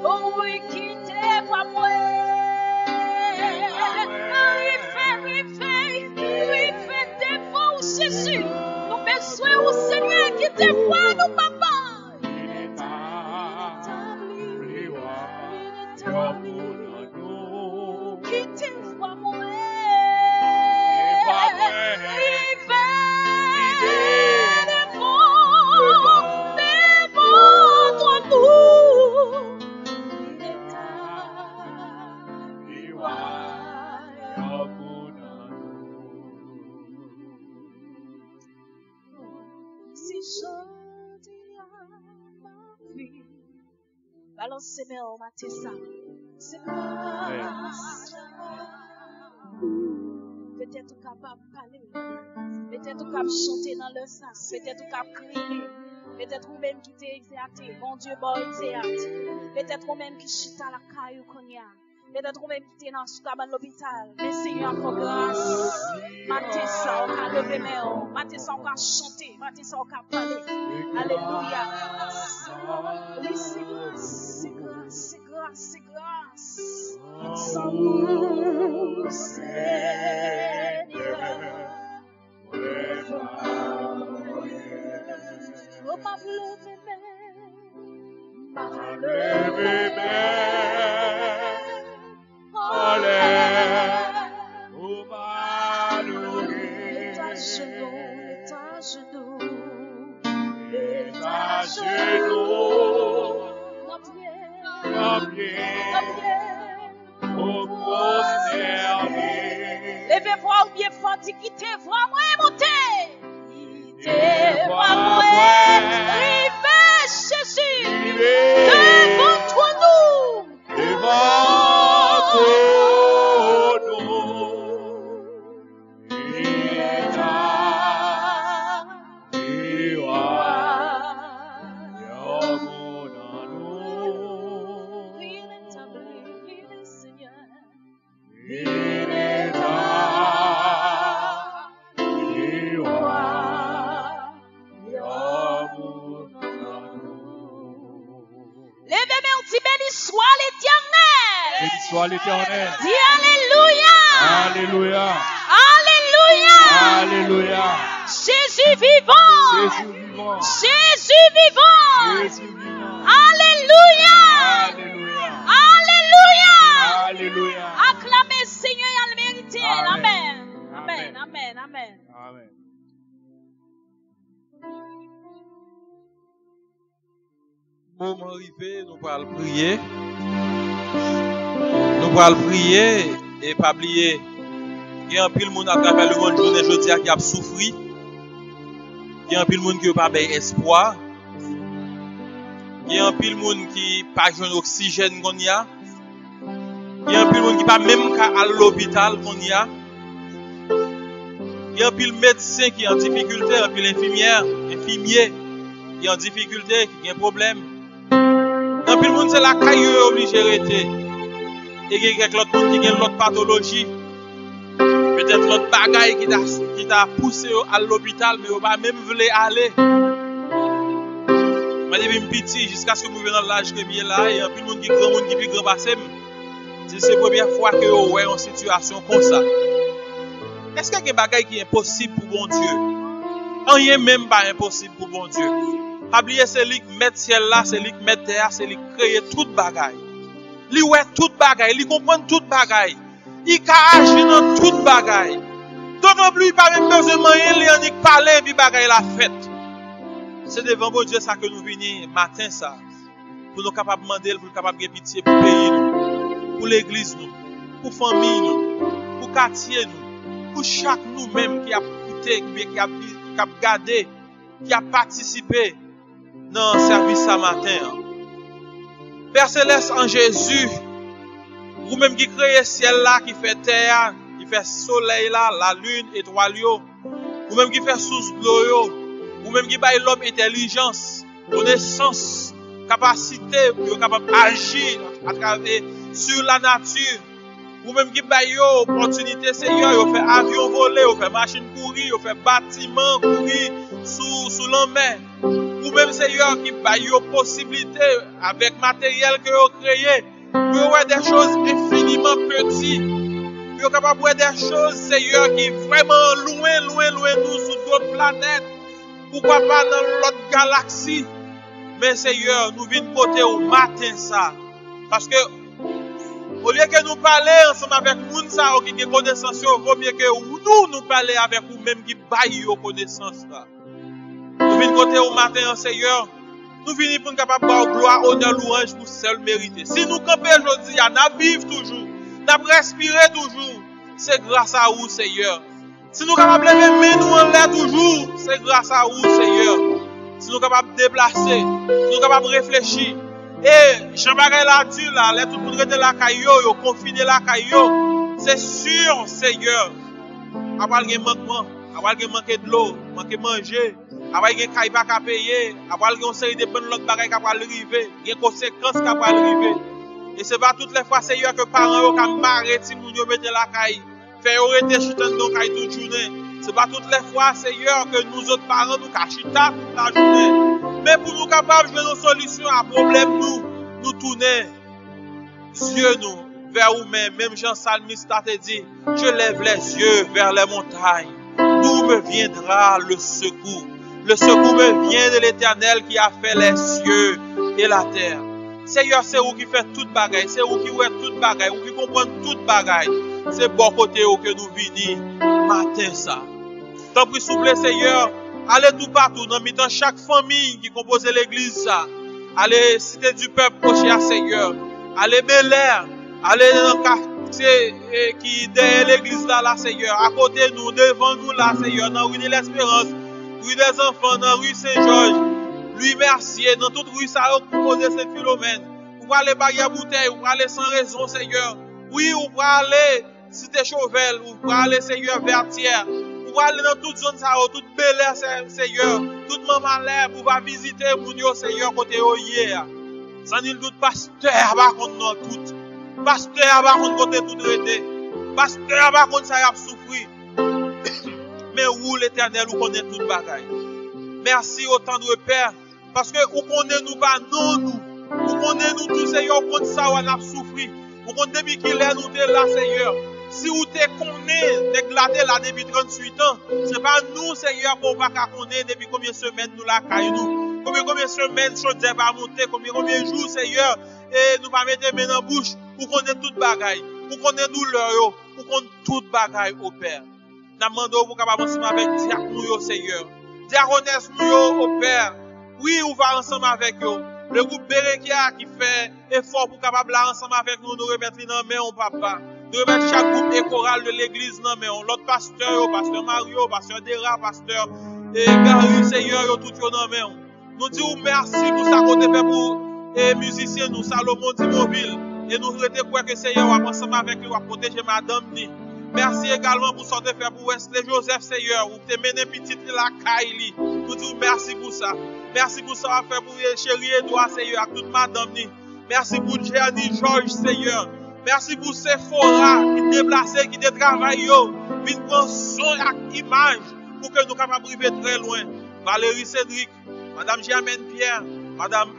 oh oui, quittez-moi, moi. Jésus, nous besoin au Seigneur qui te voit, nous papa. Qui te voit Alors, Seigneur, on m'a dit ça. C'est grâce. Peut-être qu'on est capable de parler. Peut-être qu'on est capable de chanter dans le sens. Peut-être qu'on est capable de crier. Peut-être qu'on même qui t'est exerté. Bon Dieu, bon théâtre. Peut-être qu'on même qui chita la caillou qu'on y a. Peut-être qu'on même qui t'est dans l'hôpital. Mais Seigneur, pour grâce. Matin ça, on a levé mes mains. Matin ça, on a chanté. Matin ça, on a parlé. Alléluia. Oui, c'est grâce. C'est grâce. C'est grâce. C'est grâce. Sans vous, Seigneur. Oh, ma levé levez-vous ou bien fort, quittez vraiment monter. Quittez vraiment rivez Jésus devant nous. Soit l'Éternel. Dis Alléluia. Alléluia. Alléluia. Alléluia. Jésus vivant. Jésus vivant. Jésus vivant. Jésus vivant. Alléluia. Alléluia. Alléluia. Alléluia. Acclamez Seigneur à le mériter. Amen. Amen. Amen. Amen. Amen. Moment arrivé, nous allons prier. Nous allons prier et pas oublier. Il y a un pile monde à travers le monde journée jeudi qui a souffri. Il y a un pile monde qui n'a pas d'espoir. Il y a un pile monde qui n'a pas de oxygène qu'on y a. Il y a un pile monde qui n'a pas même à l'hôpital qu'on y a. Il y a un pile médecin qui est en difficulté, un pile infirmier qui est en difficulté, qui a un problème. Un pile monde c'est la caille obligé de rester. Et il y a quelqu'un qui a l'autre pathologie. Peut-être l'autre bagaille qui t'a poussé à l'hôpital, mais on va même voulu aller. Mais depuis petit, jusqu'à ce que vous venez dans l'âge que je là, il y a plus de monde qui est grand, qui est grand passé. C'est la première fois que vous voyez une situation comme ça. Est-ce qu'il y a des bagailles qui sont impossibles pour bon Dieu? Rien même pas impossible pour bon Dieu. Oubliez, c'est lui qui met le ciel là, c'est lui qui met terre, c'est lui qui crée toute bagaille. Lui ouais toute bagaille, lui comprend toute bagaille. Il a agi dans toute bagaille. D'autant plus, il n'a pas même besoin de moyen, il a parlé, puis bagaille la fête. C'est devant bon Dieu ça que nous venons matin ça. Pour nous capables de demander, pour nous capables de pitié pour le pays, pour l'église, pour la famille, pour le quartier, pour chaque nous-mêmes qui a écouté, qui a gardé, qui a participé dans le service ce matin. Père Céleste en Jésus, vous-même qui créez le ciel là, qui fait terre, qui fait soleil là, la lune, étoile, vous-même qui fait sous l'eau, vous-même qui baille l'homme intelligence, connaissance, capacité pour capable d'agir à travers sur la nature, vous-même qui baille opportunité, Seigneur, vous fait avion voler, vous fait machine courir, vous fait bâtiment courir sous la mer. Vous-même, Seigneur, qui baille possibilité avec matériel que vous créez. Vous avez des choses infiniment petites. Vous êtes capable de voir des choses, Seigneur, qui sont vraiment loin nous, sur d'autres planètes. Pourquoi pas dans l'autre galaxie? Mais Seigneur, nous venons côté au matin ça. Parce que, au lieu que nous parlions ensemble avec nous, qui ont connaissance, il vaut mieux que nous parlions avec vous-même qui baillons connaissance là. Nous venons côté au matin, Seigneur. Nous venons pour nous capables de gloire, honneur, louange pour seul mériter. Si nous campons aujourd'hui, nous vivons toujours, nous respirons toujours, c'est grâce à vous, Seigneur. Si nous sommes capables de lever nous en l'air toujours, c'est grâce à vous, Seigneur. Si nous sommes capables de déplacer, si nous sommes capables de réfléchir, Et Jean-Bagay l'a dit là, les tout le monde était la caillou, yo confiné la caillou. C'est sûr, Seigneur. Après il manquement, après il manquer de l'eau, manquer manger, après il caille pas qu'à payer, après il y a une série de bonnes l'autre bagaille qui va arriver, il y a conséquences qui va arriver. Et c'est pas toutes les fois, Seigneur, que parents yo ka marrer si moun yo mette la caille, faire arrêter chutant dans caille toute journée. C'est pas toutes les fois, Seigneur, que nous autres parents nous ka chita toute la journée. Mais pour nous capables de trouver une solution à problème nous tourner yeux nous vers nous-mêmes. Même Jean Salmiste a dit, je lève les yeux vers les montagnes. D'où me viendra le secours? Le secours me vient de l'Éternel qui a fait les cieux et la terre. Seigneur, c'est vous qui fait toute bagaille, c'est vous qui ouvrez toute bagaille, vous qui comprenez toute bagaille. C'est bon côté où que nous venons matin ça. Tant pis s'il vous plaît, Seigneur, allez tout partout, dans chaque famille qui compose l'église ça. Allez cité du peuple proche à Seigneur. Allez Bel Air, allez dans le quartier qui derrière l'église là, Seigneur. À côté nous, devant nous là, Seigneur, dans rue de l'Espérance, rue des Enfants, dans rue Saint-Georges. Lui Mercier, dans toute rue ça composé Saint-Philomène. Vous pouvez aller baguer à bouteille, vous pouvez aller sans raison, Seigneur. Oui, vous pouvez aller Cité Chauvel, vous pouvez aller, Seigneur, Vertière. Vous pouvez aller dans toute zone ça, toute Bel Air, Seigneur. Toute maman l'air, vous pouvez visiter Mounio, Seigneur, côté hier. Sans nul doute, pasteur, par contre, non, tout. Pasteur, par contre, côté tout traité. Pasteur, par contre, ça y a souffri. Mais où l'Éternel, vous connaissez toute bagaille. Merci autant de Père. Parce que vous connaissez nous pas, non nous. Vous connaissez nous tous, Seigneur, vous connaissez ça, on a souffri. Vous connaissez depuis qu'il est, nous t'es là, Seigneur. Si vous te connaissez, déglaté là depuis 38 ans, c'est pas nous, Seigneur, qu'on va connaître depuis combien de semaines nous la caille nous. Combien de semaines, chose va monter, combien de jours, Seigneur, et nous va mettre les mains dans la bouche. Vous connaissez toute bagaille. Vous connaissez douleur, vous connaissez toute bagaille au Père. Nous demandons pour capable ensemble avec diacre nous, Seigneur. Diaconesse nous, au Père. Oui, on va ensemble avec eux. Le groupe Berekia qui fait effort pour capable là ensemble avec nous, nous remettre dans main au papa. Nous remettre chaque groupe et chorale de l'église dans main. L'autre pasteur, pasteur Mario, pasteur Dera, pasteur Gary, Seigneur, tout dans main. Nous disons merci pour ça qu'on fait pour les musiciens, nous, Salomon Dimobile. Et nous souhaitons que Seigneur va ensemble avec nous, va protéger madame ni. Merci également pour ce que fait pour Wesley Joseph, Seigneur, ou te mener petit la Kaili. Nous disons merci pour ça. Merci pour ça fait pour chéri Edouard, Seigneur, à toute madame ni. Merci pour Gianni Georges, Seigneur. Merci pour Sephora qui déplacé, qui travaille, qui prend son image pour que nous capables de arriver très loin. Valérie Cédric, Madame Germaine Pierre, Madame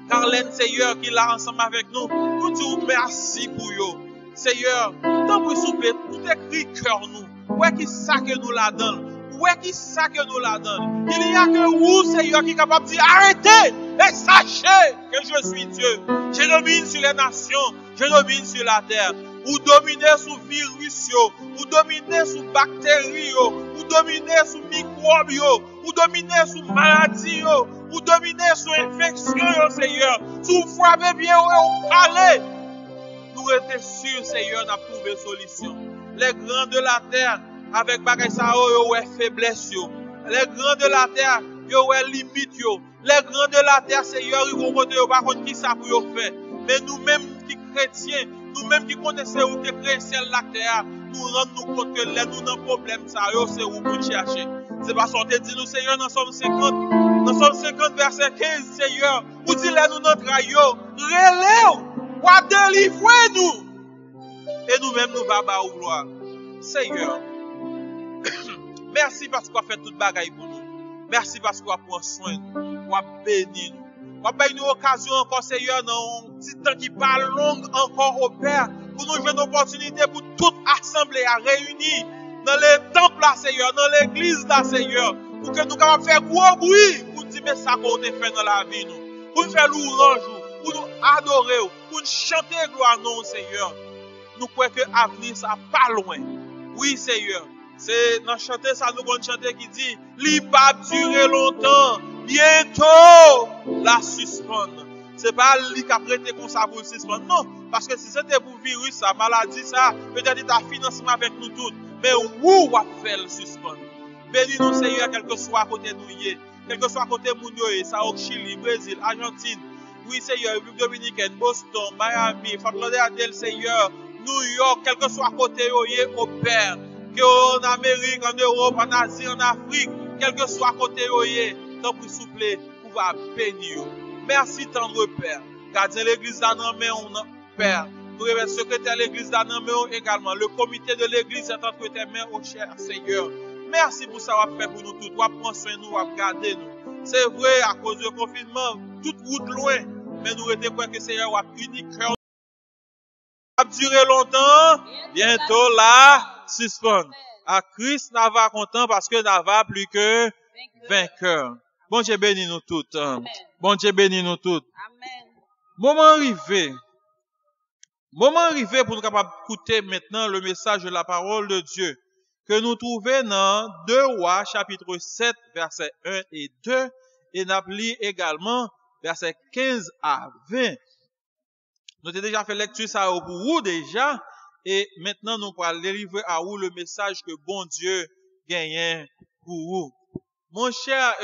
Carlène, Seigneur, qui est là ensemble avec nous. Nous disons merci pour eux. Seigneur, tant pour souple, tout écrit cœur nous. Où est-ce qui ça que nous la donne? Où est-ce qui ça que nous la donne? Il y a que vous, Seigneur, qui est capable de dire arrêtez et sachez que je suis Dieu. Je domine sur les nations, je domine sur la terre. Vous dominez sur virus, vous dominez sur bactéries, vous dominez sur microbes, vous dominez sur maladies, vous dominez sur infections, Seigneur. Si vous frappez bien, vous parlez. Nous étions sûrs, Seigneur, n'a trouvé solution. Les grands de la terre, avec bagay sa yo ouais faiblesse yo. Les grands de la terre, yo ouais limite yo. Les grands de la terre, Seigneur, ils vont côté yo par contre qui ça pour yo faire. Mais nous-mêmes qui chrétiens, nous-mêmes qui connaissons où te créé ciel la terre, nous rendons compte que les nous dans problème ça yo c'est où pour chercher. C'est parce qu'on te dit nous Seigneur dans Somme 50, dans Somme 50 verset 15, Seigneur, vous dit les nous dans trayo, relève, pour délivrer nous. Et nous-mêmes nous va bas au gloire. Seigneur, merci parce qu'on a fait toute bagaille pour nous. Merci parce qu'on a pris soin de nous. On a béni nous. On a béni nous occasion encore, Seigneur, dans un petit temps qui parle long encore au Père, pour nous jouer une opportunité pour toute assemblée à réunir dans les temples là, Seigneur, dans l'église là, Seigneur, pour que nous puissions faire gros bruit, pour dire mais ça qu'on a fait dans la vie, nous. Pour nous faire louange, pour nous adorer, pour nous chanter gloire, non, Seigneur. Nous croyons que l'avenir, ça pas loin. Oui, Seigneur. C'est dans chanter ça, nous allons chanter qui dit, il va durer longtemps, bientôt, la suspendre. C'est pas lui qui a prêté comme ça pour le suspendre. Non, parce que si c'était pour virus, ça, maladie, ça, peut-être il a financement avec nous tous. Mais où va faire le suspendre? Bénis-nous, Seigneur, quel que soit à côté de nous, quel que soit à côté de nous, ça, au Chili, Brésil, Argentine. oui, Seigneur, République Dominicaine, Boston, Miami, Fort Lauderdale, Seigneur, New York, quel que soit côté où il est, au Père, que en Amérique, en Europe, en Asie, en Afrique, quel que soit côté où il est, tant pour souffler, pour va bénir. Merci, tendre Père. Gardien l'église là dans main, Père. Nous remettons secrétaire de l'église là dans main également. Le comité de l'église est entre tes mains, au cher Seigneur. Merci pour ça, vous fait pour nous tous. Vous prendre soin de nous, vous garder nous. C'est vrai, à cause du confinement, toute route loin, mais nous étions quoi que Seigneur a uni cœur. Ça va durer longtemps, bientôt là, suspend. À Christ, n'a pas content parce que n'a pas plus que vainqueur. Bon Dieu bénis nous toutes. Bon Dieu bénis nous toutes. Moment arrivé pour nous capables d'écouter maintenant le message de la parole de Dieu que nous trouvons dans 2 Rois chapitre 7 versets 1 et 2 et nous appelons également versets 15 à 20. Nous avons déjà fait lecture ça pour vous déjà et maintenant nous allons délivrer à vous le message que bon Dieu gagne pour vous. Mon cher,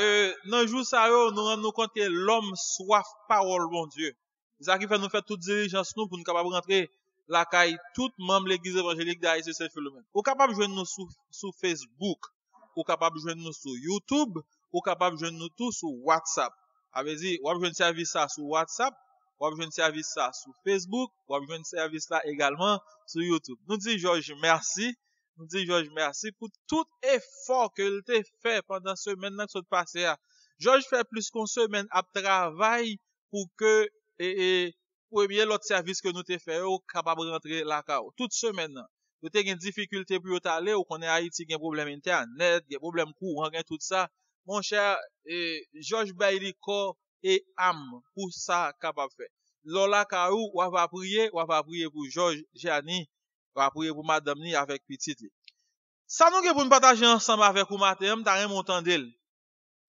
dans le jour ça nous rendons compte que l'homme soif parole bon Dieu. C'est ça qui fait nous faire toute diligence nous pour nous capables rentrer la caille tout membre l'église évangélique d'Haïti c'est Philomène. Ou capable joindre nous sur Facebook, ou capable joindre nous sur YouTube, ou capable joindre nous tout sur WhatsApp. Avait dit, ou joindre service ça sur WhatsApp, ou joindre service ça sur Facebook, ou joindre service là également sur YouTube. Nous dit Georges merci. Nous dit Georges merci pour tout effort que il t'a fait pendant ce semaine que ça passé. Georges fait plus qu'une semaine à travail pour que premier l'autre service que nous t'ai fait ou capable de rentrer la cao toute semaine. Vous avez une difficulté pour aller ou qu'on est Haïti qui a un problème internet, qui a un problème courant, tout ça. Mon cher Georges Bayliko et âme pour ça capable faire. Lola Kaou on va prier pour Georges Gianni, on va prier pour madame ni avec petite. Ça nous pour nous partager ensemble avec vous matin, t'as rien m'entendre.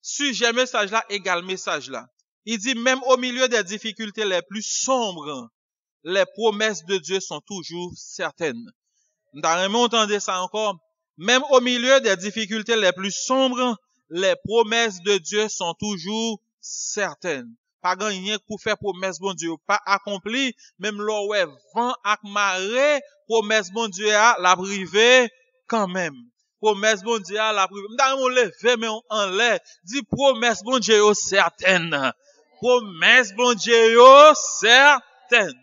Sujet message là égal message là. Il dit même au milieu des difficultés les plus sombres, les promesses de Dieu sont toujours certaines. Nous avons entendu ça encore. Même au milieu des difficultés les plus sombres, les promesses de Dieu sont toujours certaines. Pas rien pour faire promesse bon Dieu pas accompli, même l'ouè vent ak marée, promesse bon Dieu a la privé quand même. Promesse bon Dieu a la privé. Nous lever mais en l'air, dit promesse bon Dieu certaine. Promesse bon Dieu certaine.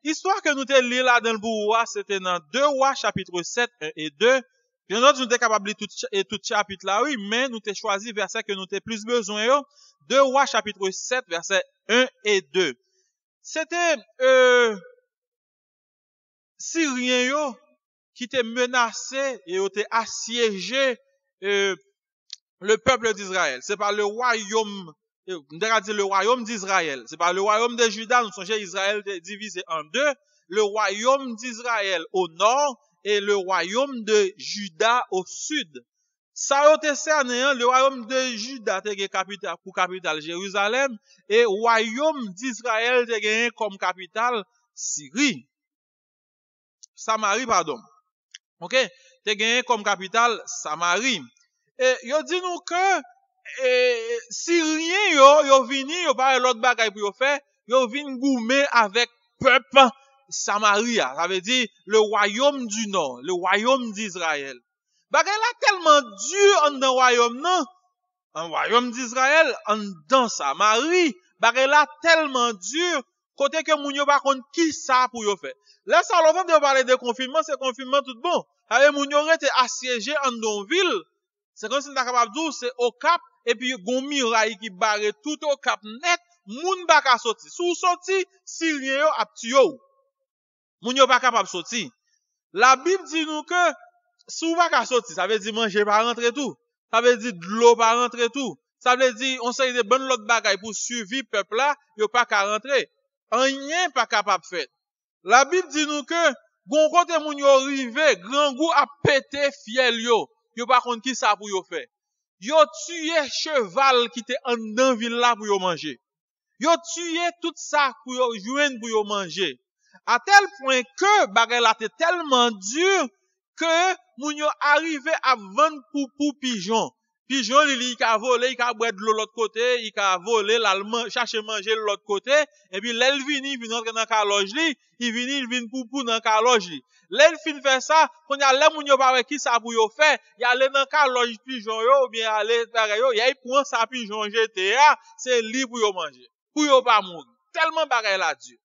Histoire que nous te lit là dans le bourrois, c'était dans 2 Rois chapitre 7 1 et 2. Bien sûr, nous sommes capables de lire tout chapitre là, oui, mais nous t'ai choisi verset que nous t'ai plus besoin. 2 Rois chapitre 7 verset 1 et 2. C'était Syrien yo qui t'est menacé et qui t'est assiégé le peuple d'Israël. C'est pas le royaume, on dirait dire le royaume d'Israël. C'est pas le royaume de Juda, nous songez Israël divisé en deux. Le royaume d'Israël au nord et le royaume de Juda au sud. Ça a été cerné, le royaume de Juda te capitale pour capitale Jérusalem et le royaume d'Israël te gagné comme capitale Syrie. Samarie, pardon. OK? Te gagné comme capitale Samarie. Et yo dit nous que Syrien yo vini yo pas l'autre bagaille pour yo faire, yo vinn goumer avec peuple Samaria, ça veut dire le royaume du nord, le royaume d'Israël. Bagay là tellement dur en dans royaume non, en royaume d'Israël en dans Samarie, bagay là tellement dur côté que moun yo pa konn qui ça pour yo faire. Là ça l'on de parler de confinement, c'est confinement tout bon. Avec moun yo été assiégé en don ville. C'est comme si nous capable dire c'est au cap et puis gon muraille qui barre tout au cap net, moun pa ka sorti. Sou sorti, Syrien yo ap tuyo. Moun yo pa capable sorti. La Bible dit nous que sou pa ka sorti, ça veut dire manger pas rentrer tout. Ça veut dire de l'eau pas rentrer tout. Ça veut dire on sait de bonne l'autre bagaille pour suivre peuple là, yo pas ka rentrer. Rien pas capable faire. La Bible dit nous que gon côté moun yo rivé, grand goût a pété fiel yo. Yo pas contre qui ça pour yo faire. Yo tué cheval qui était en dans ville là pour yo manger. Yo tué tout ça pour yo joindre pour yo manger. À tel point que bagay la était tellement dur que moun yo arrivé à vendre pour pigeon. Pigeon, il a volé, il a boire de l'autre côté, il a volé, l'allemand, chercher manger de l'autre côté, et puis l'elle vini, il entre dans caloge li, il vini pour dans caloge li. L'elle fin faire ça, quand il y a les moun yo pa qui ça pour yo faire, il aller dans caloge pigeon yo, ou bien aller pareil yo, il prend ça pigeon jeté, c'est li pour yo manger. Pour yo pas mourir. Tellement bagay la Dieu.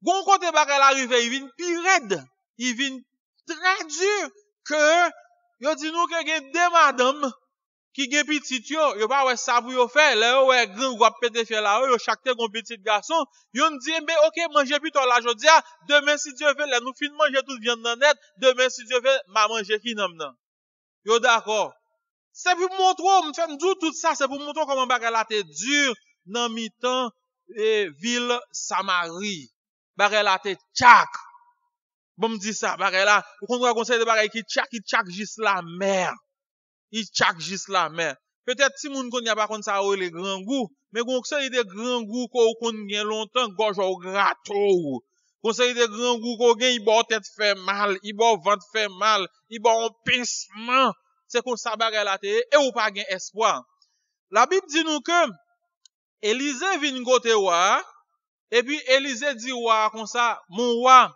Gon côté bagay l'arrivé, il vient plus raide, il vient très dur que yo dit nous que gen deux madame qui gen petit yo pas ouais ça pour yo faire, là ouais grand ou pété faire là, yo chaque té gon petit garçon, yo dit mais OK, manger plutôt là jodi a, demain si Dieu veut, là nous fin manger toute viande dans net, demain si Dieu veut, m'a manger qui nan nan. Yo d'accord. C'est pour montrer, me fait tout ça, c'est pour montrer comment bagay la té dur dans mi-temps ville Samarie. Bagay la té tchak. Bon me dit ça, bagay là, ou qu'on conseil de bagay qui tchak juste la mer. Il tchak juste la mer. Peut-être si moun kon y a pas kon ça ou les grands goûts, mais conseil de grands goûts qu'on gen longtemps gorge au gâteau. Conseil de grands goûts qu'on gen il bon tête fait mal, il bon ventre fait mal, il bon pincement. C'est comme ça bagay la té et ou pas gen espoir. La Bible dit nous que Élisée vient côté roi et puis Élisée dit roi comme ça, mon roi,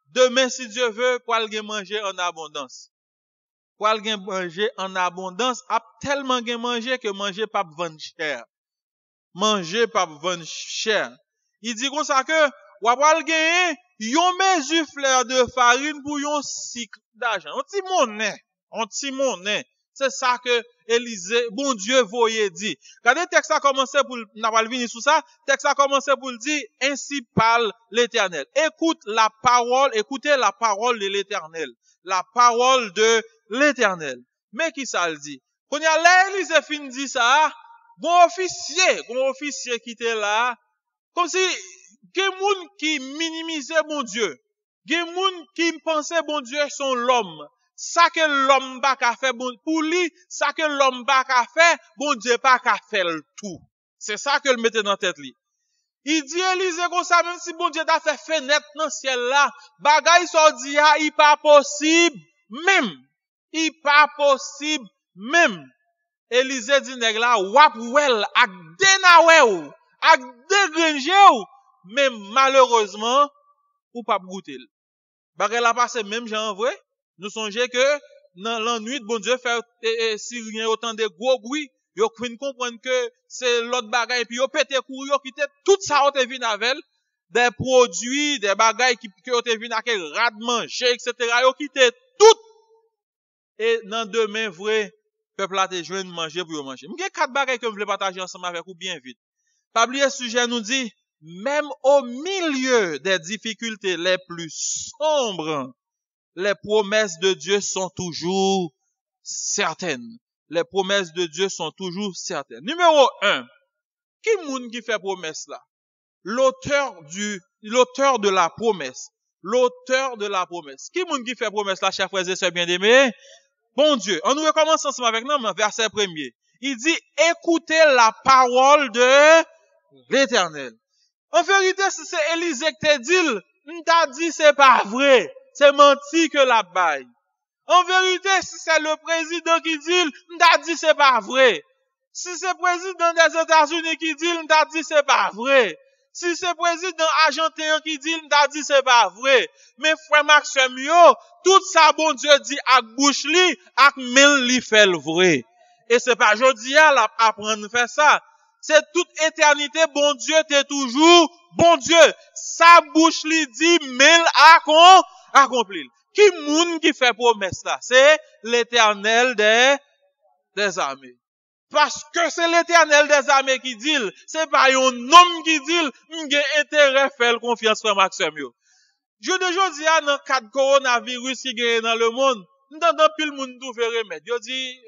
demain si Dieu veut pour aller manger en abondance. Pour aller manger en abondance, a tellement gen manger que manger pas vendre cher. Manger pas vendre cher. Il dit comme ça que ou va gagner yon mesure fleur de farine pour yon cycle d'argent. On ti monnaie. C'est ça que Élisée, bon Dieu voyait dit. Quand le texte a commencé pour n'a pas venir sous ça, texte a commencé pour dire ainsi parle l'Éternel. Écoutez la parole de l'Éternel. La parole de l'Éternel. Mais qui ça le dit? Quand il y a l'Élisée fin dit ça, bon officier qui était là, comme si gen moun qui minimisait bon Dieu. Gen moun qui pensait bon Dieu sont l'homme. Ça que l'homme pas ka fait bon pour lui, ça que l'homme pas ka fait, bon Dieu pas ka fait le tout. C'est ça que le mettait dans tête li. Il dit Élisée comme ça, même si bon Dieu t'a fait fenêtre dans le ciel là, bagay so di a, il pas possible même. Il pas possible même. Élisée dit nèg la wap wel ak denawe ou, ak degrenje ou, mais malheureusement ou pas goûter. Bagay la passe même Jean vrai. Nous songez que dans la nuit bon Dieu fait si rien autant de gros bruit, yo fin comprendre que c'est l'autre bagay puis yo pété kou yo quitter tout ça on te vinn avec des produits, des bagay qui on te vinn avec rad manger etc. yo quitter tout et dans demain vrai peuple a te joindre manger pour yo manger. M'gè quatre bagay que je voulais partager ensemble avec vous bien vite. Pas oublier sujet nous dit même au milieu des difficultés les plus sombres, les promesses de Dieu sont toujours certaines. Les promesses de Dieu sont toujours certaines. Numéro 1. Qui moun qui fait promesse là? L'auteur de la promesse. L'auteur de la promesse. Qui moun qui fait promesse là, chers frères et sœurs bien-aimés? Bon Dieu. On nous recommence ensemble avec nous, verset 1er. Il dit, écoutez la parole de l'Éternel. En vérité, si c'est Élisée qui te dit, on t'a dit c'est pas vrai. C'est menti que la baille. En vérité, si c'est le président qui dit, on t'a dit c'est pas vrai. Si c'est le président des États-Unis qui dit, on t'a dit c'est pas vrai. Si c'est le président argentin qui dit, on t'a dit c'est pas vrai. Mais frère Maxime yo, tout ça bon Dieu dit ak bouche li, ak men li fait le vrai. Et c'est pas jodi à la apprendre faire ça. C'est toute éternité, bon Dieu, t'es toujours bon Dieu. Sa bouche li dit, men accompli. Qui moun qui fait promesse là? C'est l'Éternel des armées. Parce que c'est l'Éternel des armées qui dit, c'est pas un homme qui dit, m'gen intérêt faire confiance frère Maxime yo. Je dis à dans cadre coronavirus qui gagne dans le monde, n'entend pile moun trouver remède. Yo dit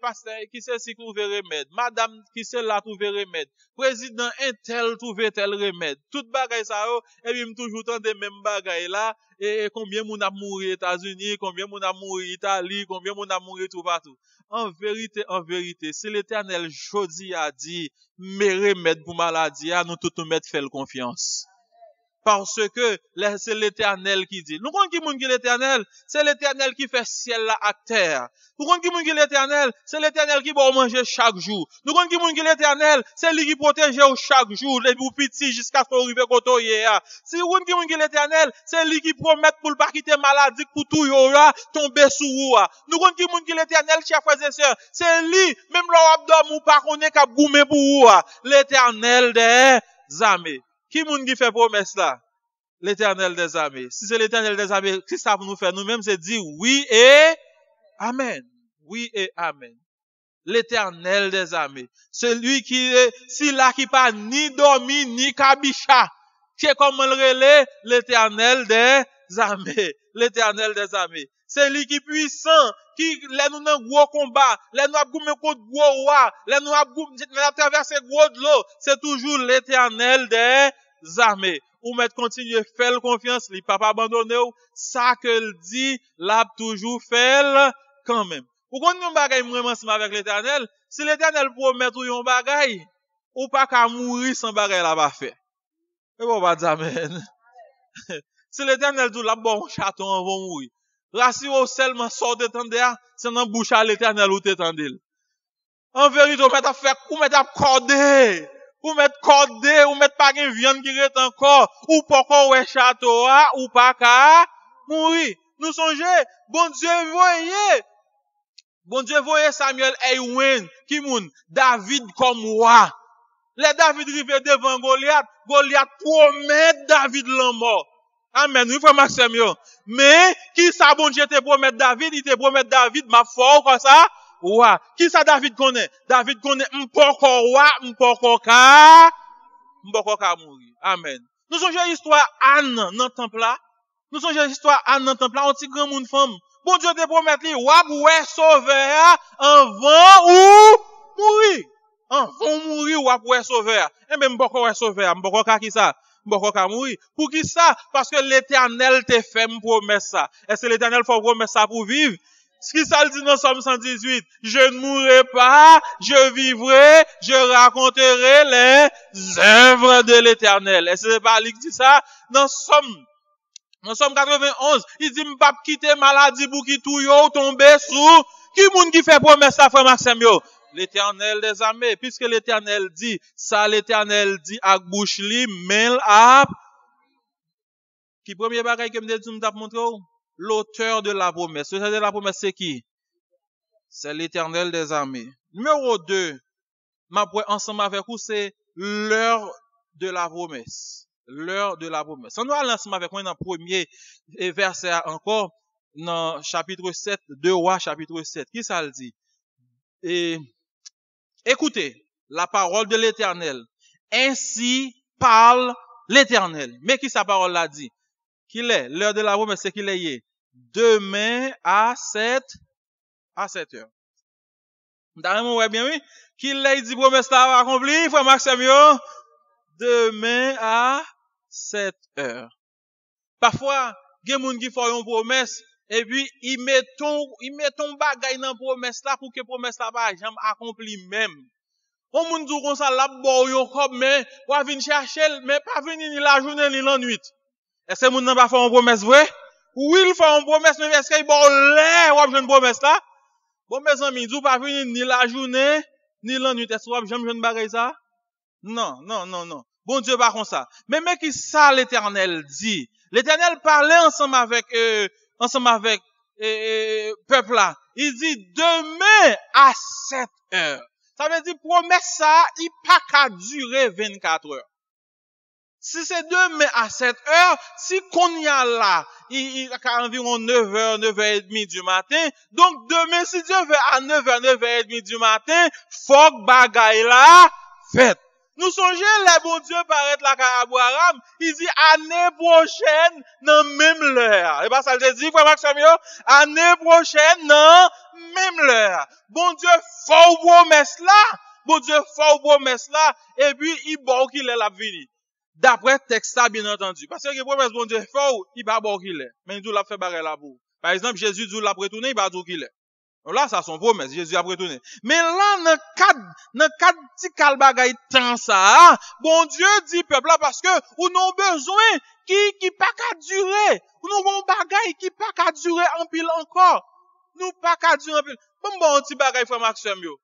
pasteur qui c'est si trouver remède, madame qui c'est là trouver remède, président intel trouver tel remède. Tout bagay ça yo et puis toujours tande même bagay là et combien moun a mouru aux États-Unis, combien moun a mouru en Italie, combien moun a mouru tout partout. En vérité, si l'Éternel jodi a dit mes remèdes pour maladie, nous tout nous mettre faire confiance. Parce que c'est l'Éternel qui dit. Nous connaissons qui l'Éternel, c'est l'Éternel qui fait ciel là à terre. Nous connaissons qui l'Éternel, c'est l'Éternel qui va manger chaque jour. Nous connaissons qui l'Éternel, c'est lui qui protège chaque jour, les vous petits jusqu'à ce qu'on arrive koto hier. Si vous connaissez qui l'Éternel, c'est lui qui promet pour pas quitter maladie pour tout yo là tomber sous vous. Nous connaissons qui l'Éternel, chers frères et sœurs, c'est lui même l'abdom ou pas connaît qu'a goumer pour vous. L'Éternel des armées. Qui moun qui fait promesse là? L'Éternel des armées. Si c'est l'Éternel des armées, qu'est-ce que ça pour nous faire? Nous-mêmes, c'est dire oui et amen. Oui et amen. L'Éternel des armées. Celui qui est, si là qui pas ni dormi, ni kabicha. C'est comme on le relais, l'Éternel des armées. L'Éternel des armées. C'est lui qui est puissant, qui, là nous dans gros combat, là nous avons contre gros roi, là nous avons traversé gros de l'eau. C'est toujours l'Éternel des armées. Ou mettre continuer faire confiance, il pas abandonner ou ça que il dit, l'a toujours fait quand même. Ou quand nous bagay vraiment avec l'Éternel, si l'Éternel promet ou yon bagay, ou pas qu'à mourir sans bagay là pas fait. Et bon pas dire amen. Si l'Éternel dit la bon chaton va mourir. Rassure seulement sort de tendre, c'est dans bouche à l'Éternel ou t'étendil. En vérité, ou mettre à corder. Ou mettre cordé, ou mettre pas une viande qui reste encore, ou pas qu'on ouais château, ou pas qu'à mourir. Nous songez, bon Dieu voyez Samuel Ewen, qui moun, David comme roi. Les David rivé devant Goliath, Goliath promet David la mort. Amen, oui, frère Maxime, yo. Mais, qui ça bon Dieu te promet David, il te promet David, ma fort comme ça? Roi. Qui ça David connaît? David connaît m'poko roi, m'poko ka mourir. Amen. Nous songeons l'histoire Anne dans le temple là. Nous songeons l'histoire Anne dans le temple là, on petit grand monde femme. Bon Dieu te promet lui, roi ouais sauveur avant ou mourir. Avant mourir roi ouais sauveur. Et même m'poko ouais sauveur, m'poko ka qui ça? M'poko ka mourir. Pour qui ça? Parce que l'Éternel te fait une promesse ça. Est-ce que l'Éternel fait une promesse ça pour vivre? Ce qui ça le dit dans Somme 118, je ne mourrai pas, je vivrai, je raconterai les œuvres de l'Éternel. Et c'est pas lui qui dit ça? Dans Somme 91, il dit, m'pas quitter maladie pour qui tout yo tombe sous, qui moun qui fait promesse à frère Maxime yo? L'Éternel des armées, puisque l'Éternel dit, ça l'Éternel dit à bouche li, mêle à, qui premier bagay que me dit, m'tap montre l'auteur de la promesse. L'auteur de la promesse, c'est qui? C'est l'Éternel des armées. Numéro 2, ma point ensemble avec vous, c'est l'heure de la promesse. L'heure de la promesse. On va ensemble avec moi dans le premier verset encore, dans chapitre 7, 2 Rois, chapitre 7. Qui ça le dit? Et, écoutez, la parole de l'Éternel. Ainsi parle l'Éternel. Mais qui sa parole l'a dit? Qu'il est? L'heure de la promesse, c'est qu'il est demain à 7 heures. D'ailleurs, ouais bien, oui. Qu'il est dit promesse là accompli, frère Maxime, demain à 7 heures. Parfois, il y a des gens qui font une promesse, et puis, ils mettent ton bagay dans la promesse là, pour que la promesse là pas jamais accompli même. On moun dit comme ça, la bo yo comme, mais, ou a venir chercher, mais pas venir ni la journée ni la nuit. Est-ce que moun nan pas fait une promesse vrai? Oui, il fait une promesse, mais est-ce qu'il bon l'air ou a une promesse là? Bon, mes amis, vous pas venir ni la journée, ni la nuit. Est-ce que vous avez jamais une bagay ça? Non. Bon Dieu, pas comme ça. Mais qui ça l'Éternel dit? L'Éternel parlait ensemble avec peuple là. Il dit, demain à 7 heures. Ça veut dire, promesse ça, il pas qu'à durer 24 heures. Si c'est demain à 7 heures, si qu'on y a là, il y a environ 9h, 9h30 du matin, donc demain, si Dieu veut à 9h, 9h30 du matin, faut que bagay là, fait. Nous songeons, les bon Dieu paraît là à Abraham, il dit, année prochaine, dans même l'heure. Et pas ça, je dis, frère Maxime, année prochaine, dans même l'heure. Bon Dieu, faut promesse là. Bon Dieu, faut promesse là. Et puis, il bon qu'il est la venir. D'après texte ça, bien entendu. Parce que les promesses, bon Dieu, faut, il va bon qu'il est. Mais il dit, l'a fait barrer la boue. Par exemple, Jésus dit, l'a retourné, il va dire qu'il est. Là, ça son promesse, Jésus a retourné. Mais là, dans cadre petit calbagay temps ça, bon Dieu dit peuple là parce que ou non besoin qui pas qu'à durer. Ou non bon bagay qui pas qu'à durer en pile encore. Nous pas qu'à durer en pile. Bon petit bagay frère Maxime yo.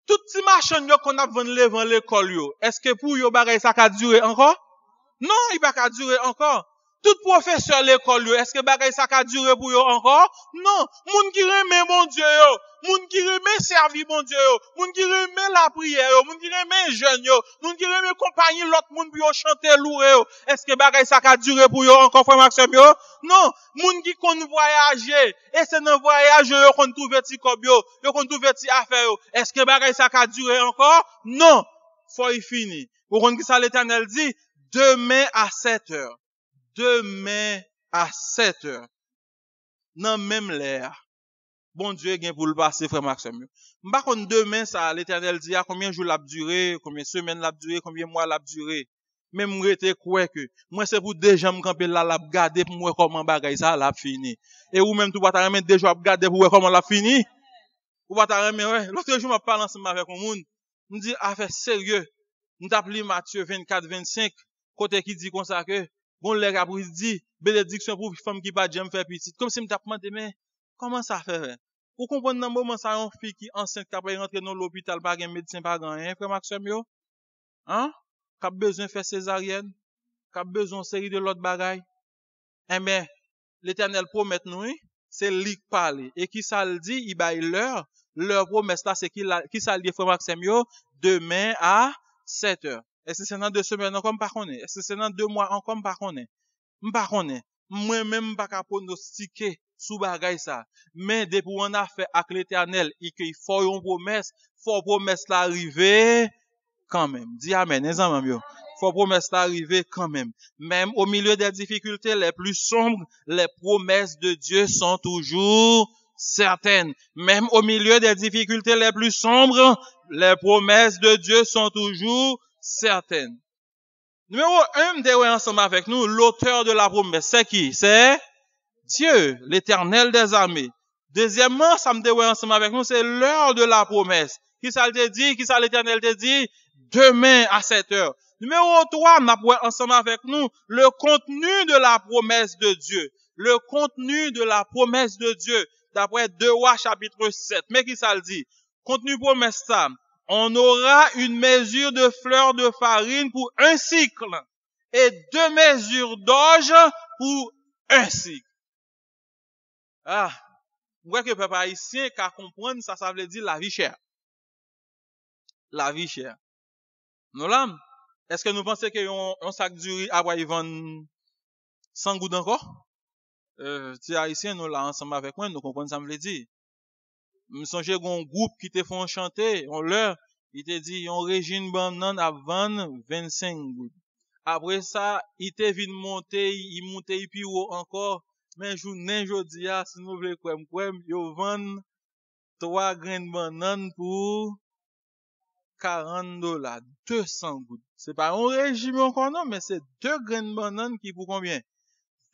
Tout petit machin yo qu'on a vendu devant l'école yo. Est-ce que pour yo bagay ça qu'à durer encore? Non, il pas qu'à durer encore. Tout professeur l'école yo, est-ce que bagay ça ka durer pour yo encore? Non, moun qui remet bon Dieu yo, moun qui remet servir bon Dieu yo, moun qui remet la prière yo, moun qui remet jeune yo, moun qui remet compagnie l'autre moun pour yo chanter louer yo. Est-ce que bagay ça ka durer pour yo encore frère Maxime yo? Non, moun qui kon voyager et c'est dans voyage yo kon trouver ti kob yo kon trouver ti affaire yo. Est-ce que bagay ça ka durer encore? Non, faut y fini. Pour qu'on qui ça l'Éternel dit demain à 7 heures. Demain à 7 heures. Dans même l'air. Bon Dieu gen pour le passer, frère Maxime. M'pa kon demain ça, l'Éternel dit à combien jours l'a duré, combien semaines l'a duré, combien mois l'a duré. Même m'rete quoi que moi c'est pour déjà m'camper là l'a garder pour moi comment bagay ça l'a fini. Et ou même tout pas remettre déjà garder pour voir comment l'a fini. Ou pas remettre ouais, l'autre jour m'a parlé ensemble avec un monde, me dit affaire sérieux. M't'a pris Matthieu 24-25 côté qui dit comme ça que bon, les gars, ils disent, bénédiction pour les femmes qui pas jamais faire petite. Comme si me t'a demandé, mais, comment ça fait? Vous comprenez dans le moment, ça, une fille qui enceinte, qui a rentré dans l'hôpital, pas un médecin, pas rien, frère Maxime, yo? Hein? Qui a besoin de faire césarienne? Qui a besoin de série de l'autre bagaille? Eh bien, l'Éternel promet nous, c'est lui qui parle. Et qui ça le dit, il baille leur promesse là, c'est qui ça le dit, frère Maxime, yo? Demain à 7 heures. Est-ce que c'est dans 2 semaines encore pas connaît? Est-ce que c'est dans 2 mois encore pas connaît? M'pas connaît. Moi même pas capable pronostiquer sous bagay ça. Mais depuis on a fait avec l'Éternel et qu'il faut une promesse l'arriver quand même. Dis amen, les amis yo. Faut promesse l'arriver quand même. Même au milieu des difficultés les plus sombres, les promesses de Dieu sont toujours certaines. Même au milieu des difficultés les plus sombres, les promesses de Dieu sont toujours certaines. Numéro 1, nous ensemble avec nous, l'auteur de la promesse, c'est qui? C'est Dieu, l'Éternel des armées. Deuxièmement, ça me dévoile ensemble avec nous, c'est l'heure de la promesse. Qui ça te dit? Qui ça l'Éternel te dit? Demain à 7 heures. Numéro 3, nous avons ensemble avec nous le contenu de la promesse de Dieu. Le contenu de la promesse de Dieu, d'après 2 Rois chapitre 7. Mais qui ça le dit? Contenu promesse ça. On aura une mesure de fleurs de farine pour 1 cycle et 2 mesures d'orge pour 1 cycle. Ah, vous voyez que peuple haïtien, qu'à comprendre, ça veut dire la vie chère. La vie chère. Nous là, est-ce que nous pensons qu'on sac du riz à y vendre 100 gouttes encore? Si haïtien, nous là, ensemble avec moi, nous comprenons ça me veut dire. Me songe un groupe qui te font chanter, on leur, il te dit, on régime banane à vendre 25 gouttes. Après ça, il te vient monter, il monte puis haut encore, mais journée jodi a, si nous voulons quoi, yo vend 3 grains de banane pour $40, 200 gouttes. C'est pas un régime encore non, mais c'est 2 grains de banane qui pour combien?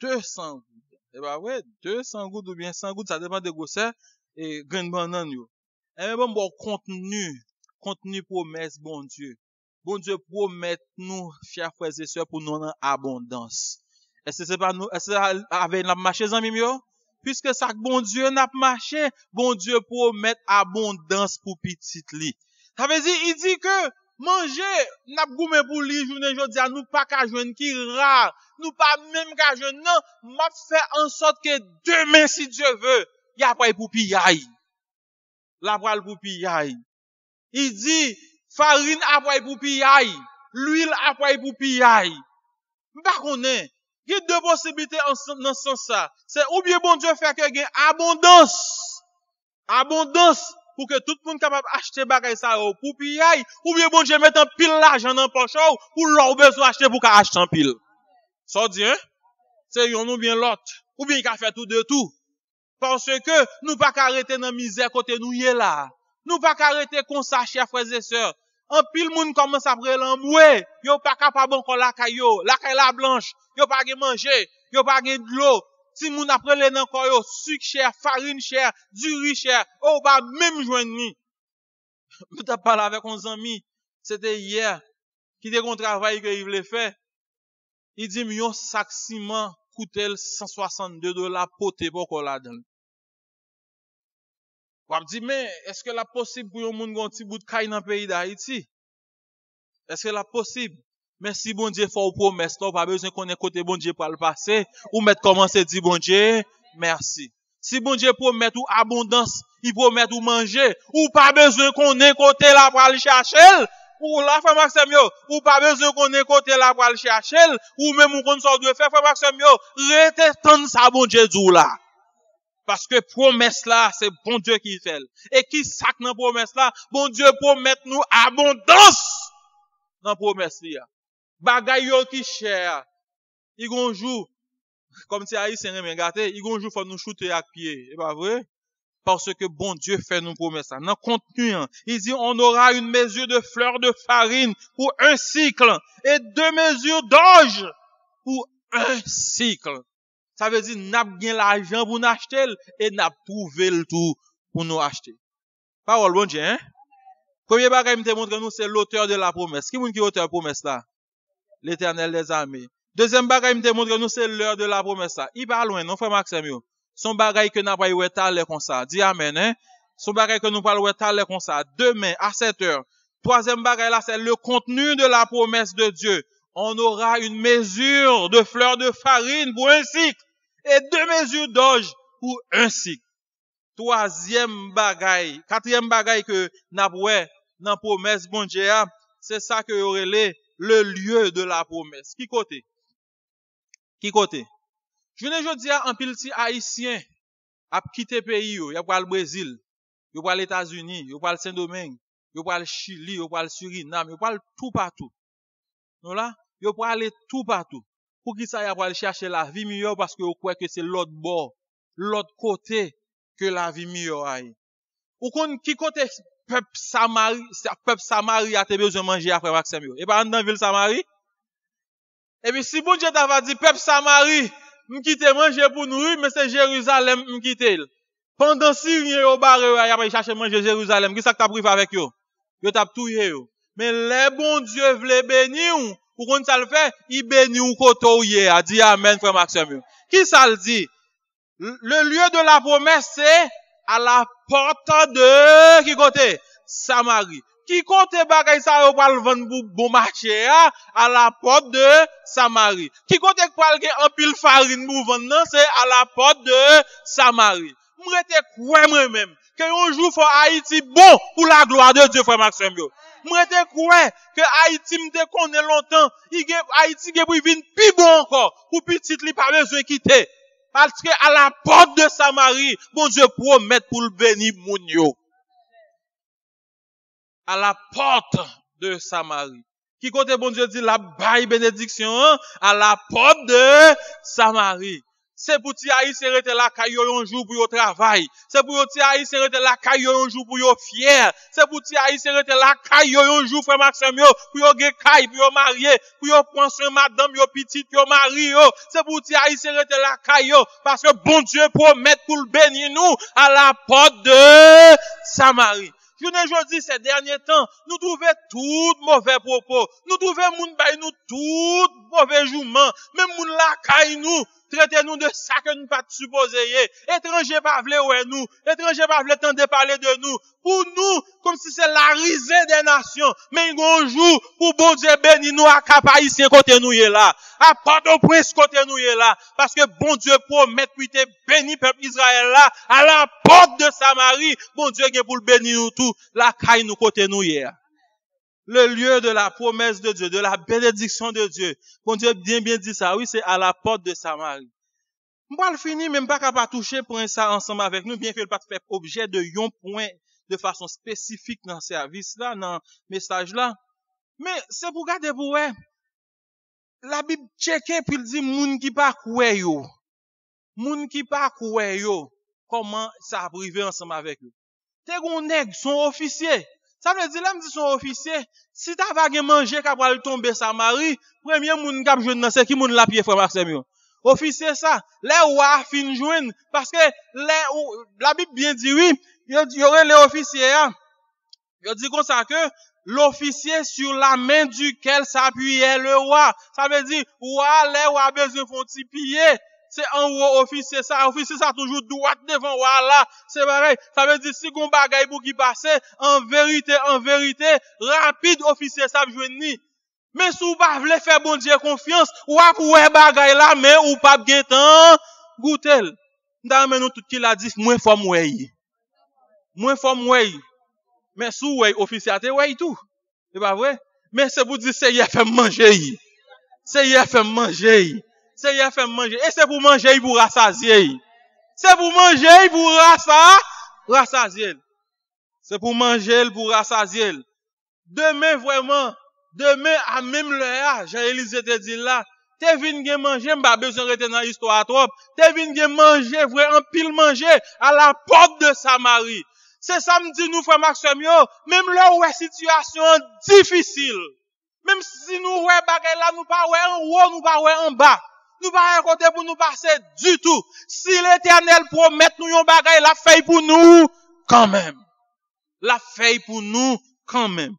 200 gouttes. C'est pas vrai, 200 gouttes ou bien 100 gouttes, ça dépend de grosseur. Et grain de banane yo. Et bon contenu promesse bon Dieu. Bon Dieu promet nous chers frères et sœurs pour nous en abondance. Est-ce que c'est pas nous est-ce que avec n'a marché amis yo? Puisque ça bon Dieu n'a marché, bon Dieu promet abondance pour petite li. Ça veut dire il dit que manger n'a goumé pour lui journée jodi a nous pas ka joindre qui rare, nous pas même ka joindre non, m'a fait en sorte que demain si Dieu veut il y a pas pour pillaille. La poêle pour pillaille. Il dit, farine a pas pour pillaille. L'huile a pas pour pillaille. M'pas connaît. Il y a 2 possibilités dans ce sens ça. C'est ou bien bon Dieu fait que gain abondance. Abondance pour que tout le monde capable acheter bagay ça pour pillaille ou bien bon Dieu mettre un pile l'argent dans poche pour leur besoin acheter pour acheter en pile. Ça dit hein? C'est yon ou bien l'autre. Ou bien il a fait tout de tout. Parce que nous pas arrêter dans misère côté nous y est là. Nous pas arrêter comme ça chers frères et sœurs. En pile monde commence à prendre l'emboué, yo pas capable encore la caillou, la blanche, yo pas gen manger, yo pas gen de l'eau. Si moun apre le nan koyo, sucre cher, farine cher, du riz cher, ou ba même joindre ni. Nous t'a parlé avec un ami, c'était hier, qui était un travail que il voulait faire. Il dit, yon sac ciment coûtait $162 poté pour qu'on la donne. On dit, mais est-ce que la possible pour yon moun gon ti bout de caille dans le pays d'Haïti? Est-ce que la possible? Mais si bon Dieu fait une promesse, là, pas besoin qu'on ait côté bon Dieu pour le passer, ou mettre commencer dire bon Dieu, merci. Si bon Dieu promet ou abondance, il promet ou manger, ou pas besoin qu'on ait côté là pour aller chercher, ou là, frère Maxime, ou pas besoin qu'on ait côté là pour aller chercher, ou même qu'on sort de faire, frère Maxime, rete tant ça bon Dieu dit là. Parce que promesse là, c'est bon Dieu qui fait. Et qui sac dans promesse là, bon Dieu promet nous abondance dans promesse là. Bagay yo qui cher. Il gon jour, comme si haïtien aime gâter, il gon jour faut nous shooter avec pied. C'est pas vrai? Parce que bon Dieu fait nous promesse ça. Dans contenu, il dit on aura une mesure de fleurs de farine pour un cycle et 2 mesures d'orge pour un cycle. Ça veut dire n'a bien l'argent pour nous acheter et n'a trouvé le tout pour nous acheter. Parole bon Dieu, hein? Premier bagay me montre nous c'est l'auteur de la promesse. Qui est l'auteur de la promesse là? L'Éternel des armées. Deuxième bagay me montre nous c'est l'heure de la promesse là. Il pas loin non frère Maxime yo. Son bagay que n'a pas eu talé comme ça. Dis amen hein. Son bagay que nous parlons talé comme ça. Demain à 7h. Troisième bagay là c'est le contenu de la promesse de Dieu. On aura une mesure de fleurs de farine pour un cycle et 2 mesures d'orge pour un cycle. Troisième bagay, quatrième bagay que n'a pas dans promesse bon Dieu, c'est ça que aurait le lieu de la promesse. Qui côté? Qui côté? Je ne dis à un pile ti haïtien a quitté pays yo, y a pas le Brésil, y a pas les États-Unis, y a pas le Saint-Domingue, y a pas le Chili, y a pas le Suriname, y a pas le tout partout. Non là, y a pas aller tout partout. Pour qui ça y a pas aller chercher la vie meilleure parce que vous croyez que c'est l'autre bord, l'autre côté que la vie meilleure aille. Ou kon qui côté peuple Samarie a te besoin manger après Maxime yo. Et pas dans ville Samarie. Et puis si bon Dieu t'a dit peuple Samarie m'quitte manger pour nourrir mais c'est Jérusalem m'quitte. Pendant Syrien yo barre y a pas chercher manger Jérusalem, qui ça que t'a privé avec yo? Yo t'a touyer yo. Mais les bon Dieu vle bénir ou kon ça le fait, il bénit ou koto yé a dit amen frère Maxime. Qui ça le dit? Le lieu de la promesse c'est à la porte de qui côté? Samarie. Qui côté bagay ça yo pral vendre pour bon marché à la porte de Samarie. Qui côté pral gen en pile farine pour vendre non c'est à la porte de Samarie. M'rete quoi moi-même que un jour faut Haïti bon pour la gloire de Dieu frère Maxime yo. M'rete quoi que Haïti m'te connaît longtemps, Haïti gen pour vinn pi bon encore pour petit li pas besoin quitter. Parce que à la porte de Samarie, bon Dieu promet pour le bénir moun yo. À la porte de Samarie. Qui côté bon Dieu dit la baille bénédiction à la porte de Samarie. C'est pour ti haïtien rete la caillou un jour pour yo travail. C'est pour ti haïtien rete la caillou un jour pour yo fier. C'est pour ti haïtien rete la caillou un jour frère Maxime yo pour yo gen caille pour yo marier, pour yo prendre soin madame yo petite yo mari yo. C'est pour ti haïtien rete la caillou parce que bon Dieu promet pour le bénir nous à la porte de Samarie. Je ne dis ces derniers temps, nous trouvons tout mauvais propos. Nous trouvons moun bay nous tout mauvais jouments. Même moun la caille nous. Traitez-nous de ça que nous pas supposé. Étrangers pas vle ouais nous. Étrangers pas vle tendre parler de nous. Pour nous, comme si c'est la risée des nations. Mais un jour, pour bon Dieu béni nous à Cap Haïtien côté nous est là. À Port-au-Prince côté nous est là. Parce que bon Dieu promet pour te béni peuple Israël là. À la porte de Samarie, bon Dieu est pour le bénir nous tout. La caille nous côté nous est. Le lieu de la promesse de Dieu, de la bénédiction de Dieu. Bon Dieu bien dit ça. Oui, c'est à la porte de Samarie. On va le finir, même pas capable toucher pour ça ensemble avec nous, bien que le pas fait objet de yon point de façon spécifique dans le service là, dans le message là. Mais c'est pour garder pour ouais. La Bible checker puis il dit moun qui pas koué yo. Moun qui pas koué yo. Comment ça a privé ensemble avec eux. T'es gon nèg son officier. Ça veut dire, là, me dit son officier, si t'as va manger, qu'a pral tomber Samarie, premier moun k'ap joindre c'est qui moun la pied frère Maxime yo. Officier ça, les rois fin joindre parce que la Bible bien dit oui, il y aurait les officiers hein. Il dit comme ça que l'officier sur la main duquel s'appuyait le roi. Ça veut dire roi les rois besoin font piller. C'est un haut officier ça toujours droit devant roi là. C'est pareil. Ça veut dire si gon bagay pour qui passer en vérité rapide officier ça joindre ni. Mais si vous pas voulez faire bon Dieu confiance, ou pas ouais bagay là mais ou pas gen temps goûtel. Dans nous tout qui l'a dit moins fort moi. Moins fort moi. Mais si vous officier te ouais tout. C'est pas vrai? Mais c'est pour dire c'est y fait manger. C'est y fait manger. C'est y fait manger et c'est pour manger pour rassasier. C'est pour manger pour rassasier. C'est pour manger pour rassasier. Demain vraiment demain à même l'heure, Jean-Élisée te dit là, t'es venu gen manger, m'pas besoin rester dans l'histoire trop. T'es venu gen manger, vrai en pile manger à la porte de Samarie. C'est ça me dit nous frère Maxime yo, même là où est situation difficile. Même si nous ouais bagay là, nous pas ouais en haut, nous pas ouais en bas. Nous pas un côté pour nous passer du tout. Si l'Éternel promet nous yon bagay, la fait pour nous quand même. La fait pour nous quand même.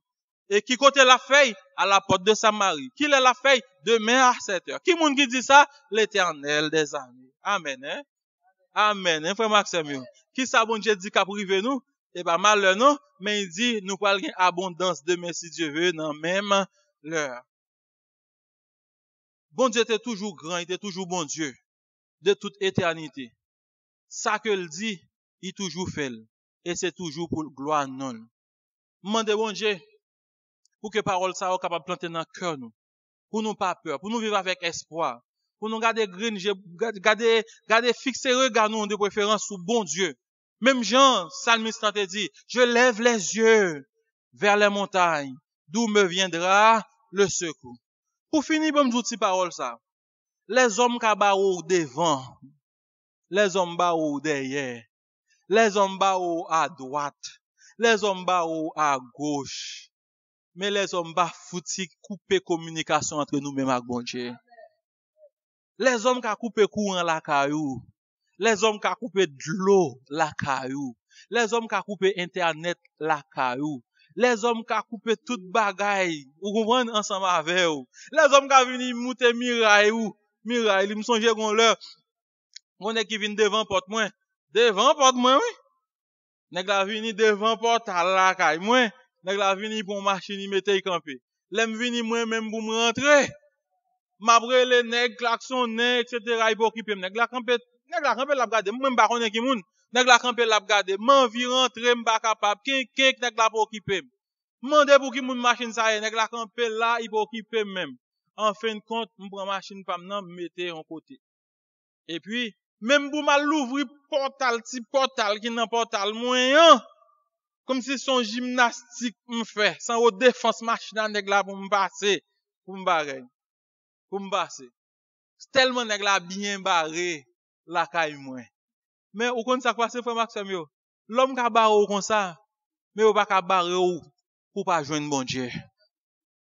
Et qui côté la feuille? À la porte de Samarie. Qui est la feuille? Demain à 7h. Qui moun qui dit ça? L'Éternel des armées. Amen, hein? Amen, hein, frère Maxime? Qui ça bon Dieu dit qu'a privé nous? Et pas mal non, mais il dit, nous parlons abondance demain si Dieu veut, dans même l'heure. Bon Dieu était toujours grand, il était toujours bon Dieu. De toute éternité. Ça que il dit, il toujours fait. Et c'est toujours pour gloire non. Mande bon Dieu, pour que parole ça soit capable de planter dans le cœur nous. Pour nous pas peur, pour nous vivre avec espoir. Pour nous garder garder fixer regard nous de préférence sur bon Dieu. Même Jean, psalmiste te dit, je lève les yeux vers les montagnes, d'où me viendra le secours. Pour finir, bon me dire parole ça. Les hommes qui barrent devant, les hommes barrent derrière, les hommes barrent à droite, les hommes barrent à gauche. Mais les hommes ba fouti couper communication entre nous-mêmes avec bon Dieu. Les hommes qui a coupé courant la caillou. Les hommes qui a coupé de l'eau la caillou. Les hommes qui a coupé internet la caillou. Les hommes qui a coupé toute bagaille. Vous comprenez ensemble avec vous. Les hommes qui a venu monter miraille ou miraille, ils me songe gon leur. On est qui vient devant porte moi. Devant porte moi oui. Nèg la vini devant porte la caille moi. Nèg la vini pour machine y mette y camper. L'aime vini moi même pour me rentrer. M'abre les nèg klaxon nèg etc. il pour occuper nèg la camper la regarder même pas connait qui moun. Nèg la camper la regarder m'envie rentrer m'pas capable ken nèg la pour occuper. Mande pour qui moun machine ça nèg la camper là il pour occuper même. En fin de compte m'prend machine pas m'nan mette en côté. Et puis même pour mal l'ouvrir portal petit portal qui nan portal moyen comme si son gymnastique me fait sans haute défense machine nèg la pour me passer pour me barrer pour me passer tellement nèg la bien barré la caille moi mais ou connait ça passer frère Maxime yo l'homme ka barre comme ça mais ou pas ka barrer ou pour pas joindre bon Dieu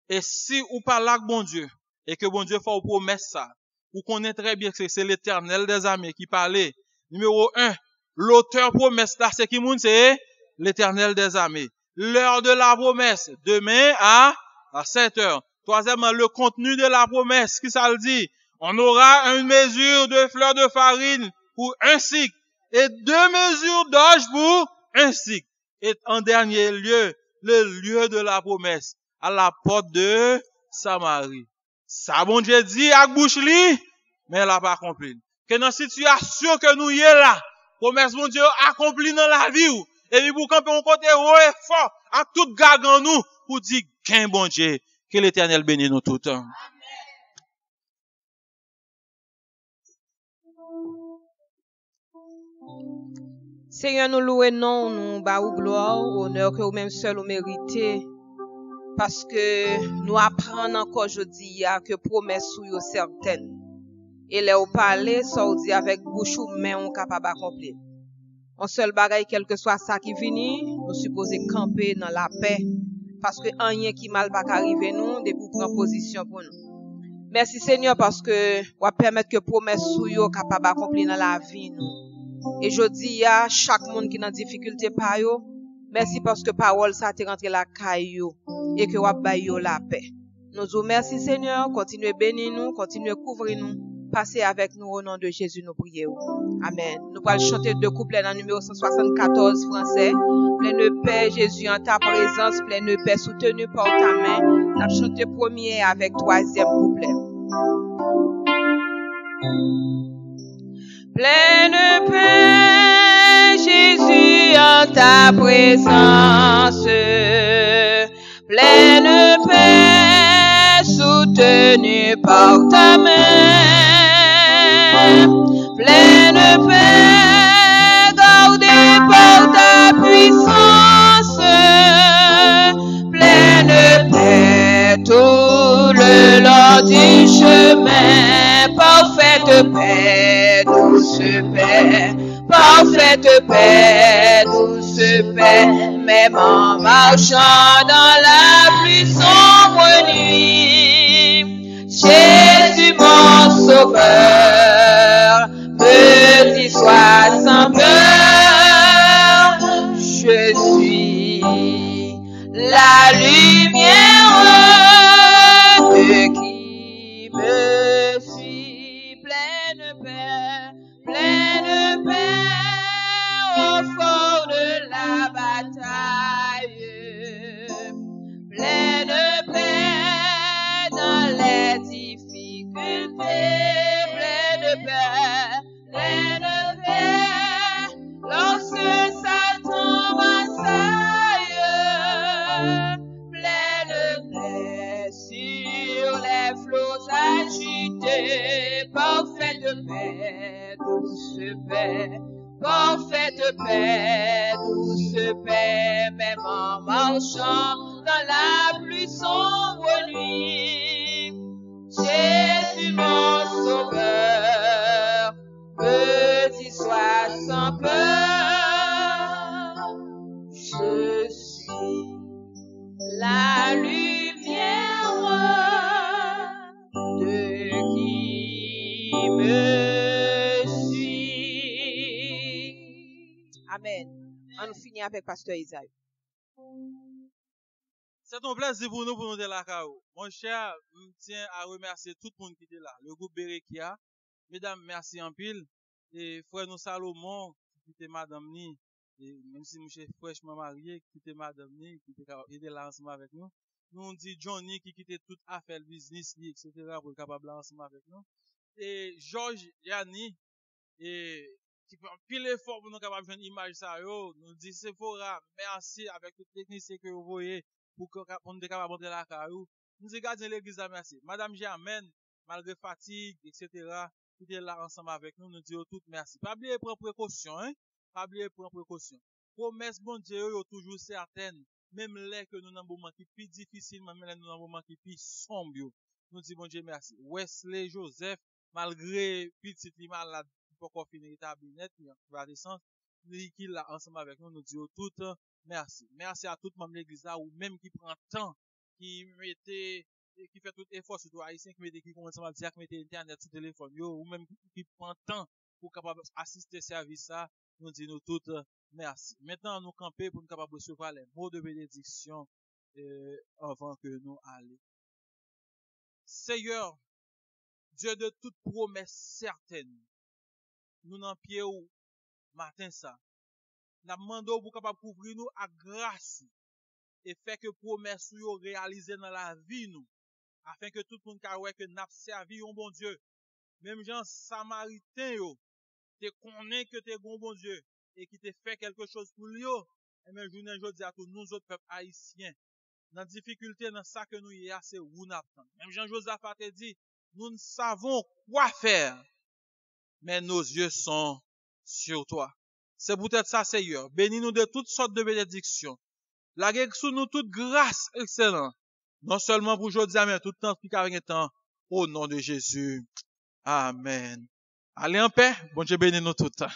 et si ou pas là bon Dieu et que bon Dieu fait une promesse ça ou connaît très bien que c'est l'Éternel des armées qui parlait numéro 1 l'auteur promesse là c'est qui moun c'est l'Éternel des armées. L'heure de la promesse, demain à 7h. Troisièmement, le contenu de la promesse, qui ça le dit? On aura une mesure de fleur de farine pour un cycle et 2 mesures d'orge pour un cycle. Et en dernier lieu, le lieu de la promesse, à la porte de Samarie. Ça, bon Dieu dit à bouche li, mais elle n'a pas accompli. Que dans la situation que nous y est là, promesse bon Dieu accompli dans la vie. Et puis pour camper un côté haut et fort, à tout gag en nous, pour dire qu'un bon Dieu, que l'Éternel bénisse nous tout le temps. Seigneur, nous louons non, nous baou gloire, honneur que vous-même seul vous méritez. Parce que nous apprenons encore aujourd'hui que promesse sont certaines. Et là, vous parlez, ça vous dit avec bouche ou main, on capable d'accomplir. En seul bagaille, quel que soit ça qui vient, nous supposons camper dans la paix. Parce que rien qui mal va arriver nous, de pour prendre position pour nous. Merci Seigneur parce que vous permettre que promesse sou yo capable accomplir dans la vie nous. Et je dis à chaque monde qui est en difficulté par yo, merci parce que parole ça te rentré la caillou et que vous ba yo la paix. Nous vous merci Seigneur, continuez bénir nous, continuez couvrir nous. Passez avec nous au nom de Jésus, nous prions. Amen. Nous allons chanter deux couplets dans le numéro 174 français. Plein de paix, Jésus, en ta présence, plein de paix soutenu par ta main. Nous allons chanter premier avec troisième couplet. Plein de paix, Jésus, en ta présence. Plein de paix soutenu par ta main. Pleine de paix, gardée par ta puissance, pleine de paix tout le long du chemin, parfaite paix, douce paix, parfaite paix, douce paix, même en marchant dans la plus sombre nuit, Jésus mon sauveur, petit sois sans peur, je suis la lumière qui me suit, pleine de paix au fond de la bataille, pleine de paix dans les difficultés, pleine de paix. Pleine de paix, lorsque Satan m'assaille, pleine de paix sur les flots agités, parfaite paix, douce paix, parfaite paix, douce paix, même en marchant dans la plus sombre nuit, Jésus mon sauveur, petit sois sans peur, je suis la lumière de qui me suit. Amen. On nous finit avec Pasteur Isaïe. C'est un plaisir pour nous de la CAO. Mon cher, je tiens à remercier tout le monde qui était là. Le groupe Berekia. Mesdames, merci en pile. Et frère nous Salomon, qui était madame Ni. Et même si je suis fraîchement marié, qui était madame Ni, qui était là ensemble avec nous. Nous on dit Johnny qui quittait toute affaire business, etc. pour être capable là ensemble avec nous. Et Georges Yanni, et qui fait un pile effort pour nous capable de faire une image ça yo. Nous dit Sephora, merci avec tout technicien que vous voyez pour nous capable de montrer la caillou. Nous regardons l'église là, merci. Madame Germaine, malgré fatigue, etc. qui était là ensemble avec nous, nous disons toutes merci. Pas oublier prendre précaution, hein? Pas oublier prendre précaution. Promesse bon Dieu est toujours certaine, même les que nous dans un moment qui plus difficile, même les nous dans un moment qui plus sombre. Nous disons bon Dieu merci. Wesley Joseph, malgré petit malade, pour qu'on finisse établi net, il va descendre, qui là ensemble avec nous, nous disons toutes merci. Merci à tout le monde de l'église là, ou même qui prend temps, qui mettait qui fait tout effort sur haïtien qui commence à dire qui mettait internet sur téléphone yo ou même qui prend temps pour capable assister service ça, nous disons toutes merci. Maintenant nous camper pour nous capable recevoir les mots de bénédiction avant que nous allions. Seigneur, Dieu de toute promesse certaine, nous n'en pied ou matin ça. N'a demandé pour capable couvrir nous à grâce et fait que promesse yo réaliser dans la vie nous. Afin que tout le monde sache que n'a servi un bon Dieu. Même gens samaritains yo, te connaît que t'es un bon Dieu et qui te fait quelque chose pour lui. Et même journée aujourd'hui à tous nous autres peuples haïtiens, dans difficulté dans ça que nous y a c'est où n'attend. Même Jean-Joseph a te dit, nous ne savons quoi faire, mais nos yeux sont sur toi. C'est peut-être ça, Seigneur. Bénis-nous de toutes sortes de bénédictions. Laguez sous nous toute grâce excellente. Non seulement pour aujourd'hui, mais tout le temps, puis carrément temps. Au nom de Jésus. Amen. Allez en paix. Bon Dieu bénis nous tout le temps.